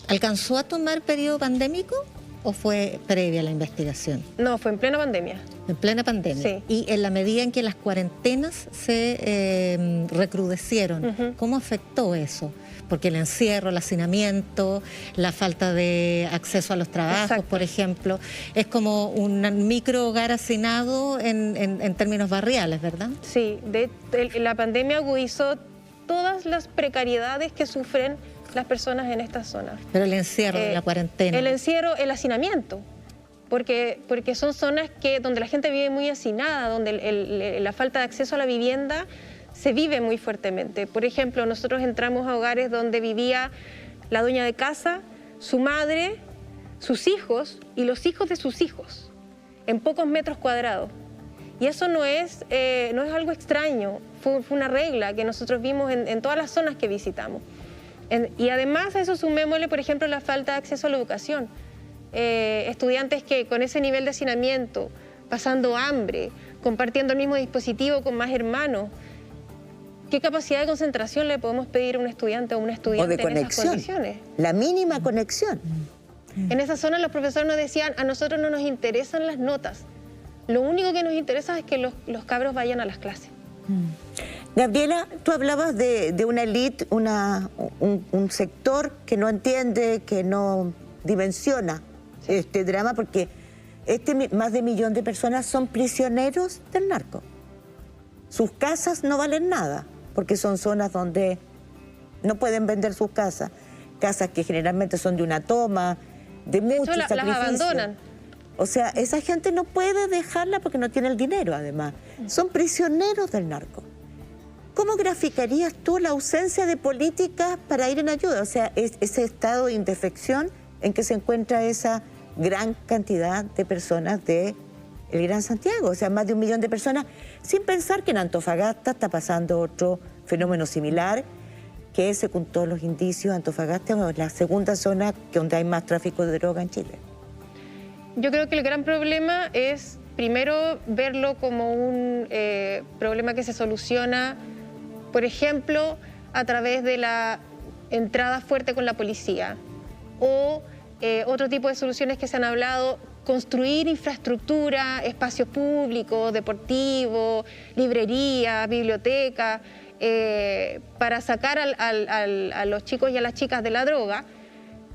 alcanzó a tomar periodo pandémico o fue previa a la investigación? No, fue en plena pandemia. En plena pandemia. Sí. Y en la medida en que las cuarentenas se recrudecieron, ¿cómo afectó eso? porque el encierro, el hacinamiento, la falta de acceso a los trabajos, Exacto. por ejemplo, es como un micro hogar hacinado en términos barriales, ¿verdad? Sí, la pandemia agudizó todas las precariedades que sufren las personas en estas zonas. Pero el encierro, la cuarentena. El encierro, el hacinamiento, porque son zonas donde la gente vive muy hacinada, donde la falta de acceso a la vivienda se vive muy fuertemente. Por ejemplo, nosotros entramos a hogares donde vivía la dueña de casa, su madre, sus hijos y los hijos de sus hijos, en pocos metros cuadrados. Y eso no es algo extraño, fue una regla que nosotros vimos en todas las zonas que visitamos. Y además a eso sumémosle, por ejemplo, la falta de acceso a la educación. Estudiantes que con ese nivel de hacinamiento, pasando hambre, compartiendo el mismo dispositivo con más hermanos, ¿qué capacidad de concentración le podemos pedir a un estudiante o una estudiante O de en esas conexión, condiciones? la mínima conexión. En esa zona los profesores nos decían, a nosotros no nos interesan las notas, lo único que nos interesa es que los cabros vayan a las clases. Gabriela, tú hablabas de una élite, un sector que no entiende, que no dimensiona este drama, porque más de 1 millón de personas son prisioneros del narco. Sus casas no valen nada, porque son zonas donde no pueden vender sus casas. Casas que generalmente son de una toma, de mucho sacrificio. Las abandonan. O sea, esa gente no puede dejarla porque no tiene el dinero, además. Son prisioneros del narco. ¿Cómo graficarías tú la ausencia de políticas para ir en ayuda? O sea, ese estado de indefección en que se encuentra esa gran cantidad de personas del Gran Santiago. O sea, más de 1 millón de personas, sin pensar que en Antofagasta está pasando otro fenómeno similar, que es, según todos los indicios, Antofagasta es la segunda zona donde hay más tráfico de droga en Chile. Yo creo que el gran problema es, primero, verlo como un problema que se soluciona, por ejemplo, a través de la entrada fuerte con la policía, o otro tipo de soluciones que se han hablado, construir infraestructura, espacios públicos, deportivos, librerías, bibliotecas, para sacar a los chicos y a las chicas de la droga.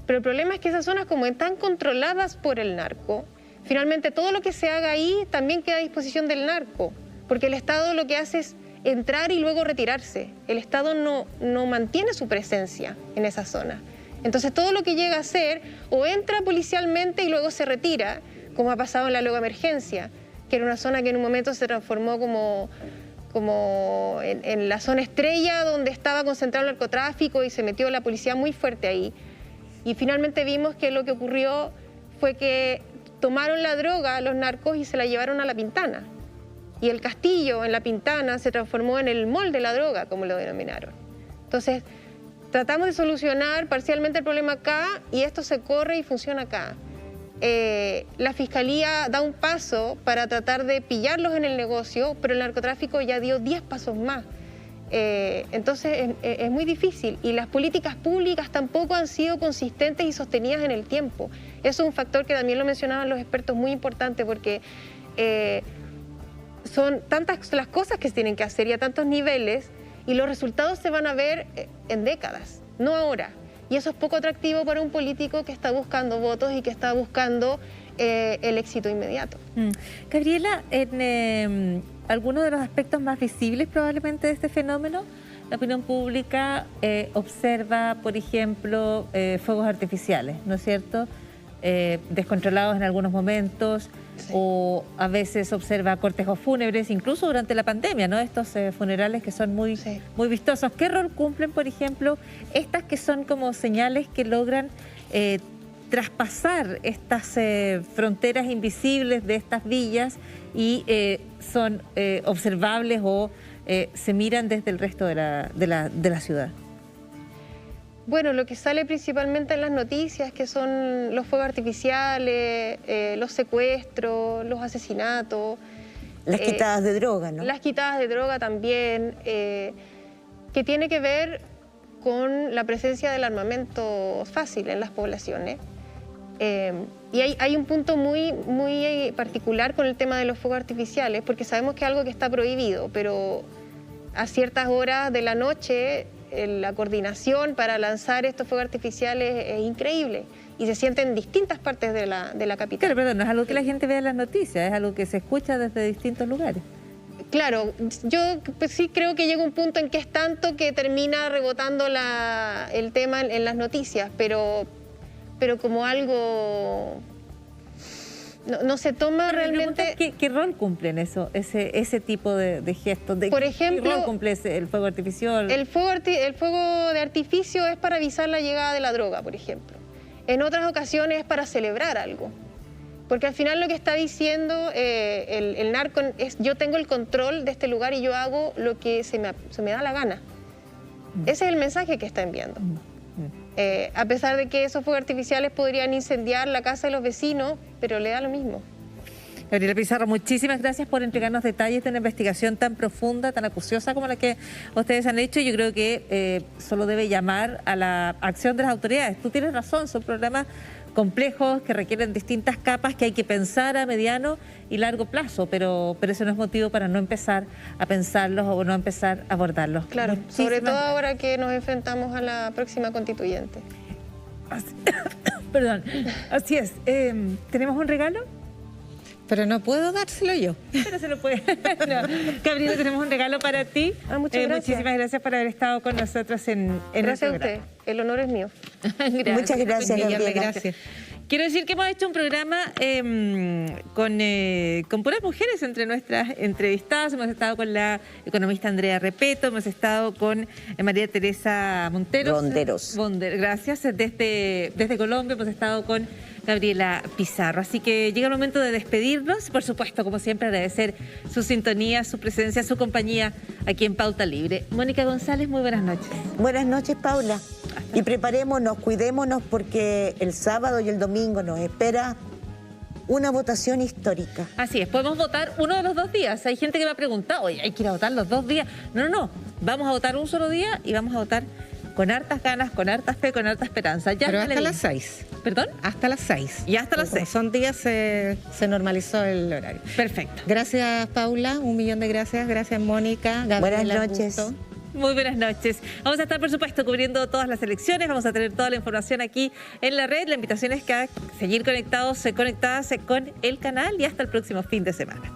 Pero el problema es que esas zonas, como están controladas por el narco, finalmente todo lo que se haga ahí también queda a disposición del narco, porque el Estado lo que hace es entrar y luego retirarse. El Estado no mantiene su presencia en esa zona. Entonces todo lo que llega a hacer o entra policialmente y luego se retira, como ha pasado en la Luego Emergencia, que era una zona que en un momento se transformó como en la zona estrella donde estaba concentrado el narcotráfico y se metió la policía muy fuerte ahí. Y finalmente vimos que lo que ocurrió fue que tomaron la droga, los narcos, y se la llevaron a La Pintana. Y el castillo en La Pintana se transformó en el mall de la droga, como lo denominaron. Entonces, tratamos de solucionar parcialmente el problema acá y esto se corre y funciona acá. La Fiscalía da un paso para tratar de pillarlos en el negocio, pero el narcotráfico ya dio 10 pasos más. Entonces es muy difícil y las políticas públicas tampoco han sido consistentes y sostenidas en el tiempo. Eso es un factor que también lo mencionaban los expertos, muy importante, porque son tantas las cosas que se tienen que hacer y a tantos niveles, y los resultados se van a ver en décadas, no ahora. Y eso es poco atractivo para un político que está buscando votos y que está buscando el éxito inmediato. Gabriela, en algunos de los aspectos más visibles probablemente de este fenómeno, la opinión pública observa, por ejemplo, fuegos artificiales, ¿no es cierto? Descontrolados en algunos momentos, sí. O a veces observa cortejos fúnebres, incluso durante la pandemia, ¿no? Estos funerales que son muy, sí. muy vistosos. ¿Qué rol cumplen, por ejemplo, estas que son como señales que logran traspasar estas fronteras invisibles de estas villas y son observables o se miran desde el resto de la ciudad? Bueno, lo que sale principalmente en las noticias, que son los fuegos artificiales, los secuestros, los asesinatos. Las quitadas de droga, ¿no? Las quitadas de droga también, que tiene que ver con la presencia del armamento fácil en las poblaciones. Y hay un punto muy particular con el tema de los fuegos artificiales, porque sabemos que es algo que está prohibido, pero a ciertas horas de la noche la coordinación para lanzar estos fuegos artificiales es increíble y se siente en distintas partes de la capital. Claro, perdón, no es algo que la gente vea en las noticias, es algo que se escucha desde distintos lugares. Claro, yo pues sí creo que llega un punto en que es tanto que termina rebotando el tema en las noticias, pero como algo no se toma realmente. ¿Qué rol cumplen ese tipo de gestos? Por ejemplo, ¿qué rol cumple el fuego artificial? El fuego de artificio es para avisar la llegada de la droga, por ejemplo. En otras ocasiones es para celebrar algo. Porque al final lo que está diciendo el narco es: yo tengo el control de este lugar y yo hago lo que se me da la gana. Ese es el mensaje que está enviando. A pesar de que esos fuegos artificiales podrían incendiar la casa de los vecinos, pero le da lo mismo. Gabriela Pizarro, muchísimas gracias por entregarnos detalles de una investigación tan profunda, tan acuciosa como la que ustedes han hecho. Yo creo que solo debe llamar a la acción de las autoridades. Tú tienes razón, son programas complejos que requieren distintas capas que hay que pensar a mediano y largo plazo, pero eso no es motivo para no empezar a pensarlos o no empezar a abordarlos. Claro, sobre todo ahora que nos enfrentamos a la próxima constituyente. Perdón, así es. ¿Tenemos un regalo? Pero no puedo dárselo yo. Pero se lo puede. No. Gabriela, tenemos un regalo para ti. Muchas gracias. Muchísimas gracias por haber estado con nosotros en Gracias el a usted. El honor es mío. Gracias. Muchas gracias, Gabriela. Gracias. Quiero decir que hemos hecho un programa con puras mujeres entre nuestras entrevistadas. Hemos estado con la economista Andrea Repeto, hemos estado con María Teresa Monteros. Ronderos. Gracias. Desde Colombia hemos estado con Gabriela Pizarro. Así que llega el momento de despedirnos. Por supuesto, como siempre, agradecer su sintonía, su presencia, su compañía aquí en Pauta Libre. Mónica González, muy buenas noches. Buenas noches, Paula. Y preparémonos, cuidémonos, porque el sábado y el domingo nos espera una votación histórica. Así es, podemos votar uno de los 2 días. Hay gente que me ha preguntado: oye, hay que ir a votar los 2 días. No. Vamos a votar un solo día y vamos a votar con hartas ganas, con harta fe, con harta esperanza. Pero hasta las 6. ¿Perdón? Hasta las 6. Y hasta las 6. Son días, se normalizó el horario. Perfecto. Gracias, Paula. 1.000.000 de gracias. Gracias, Mónica. Buenas noches. Augusto. Muy buenas noches. Vamos a estar, por supuesto, cubriendo todas las elecciones. Vamos a tener toda la información aquí en la red. La invitación es que a seguir conectadas con el canal y hasta el próximo fin de semana.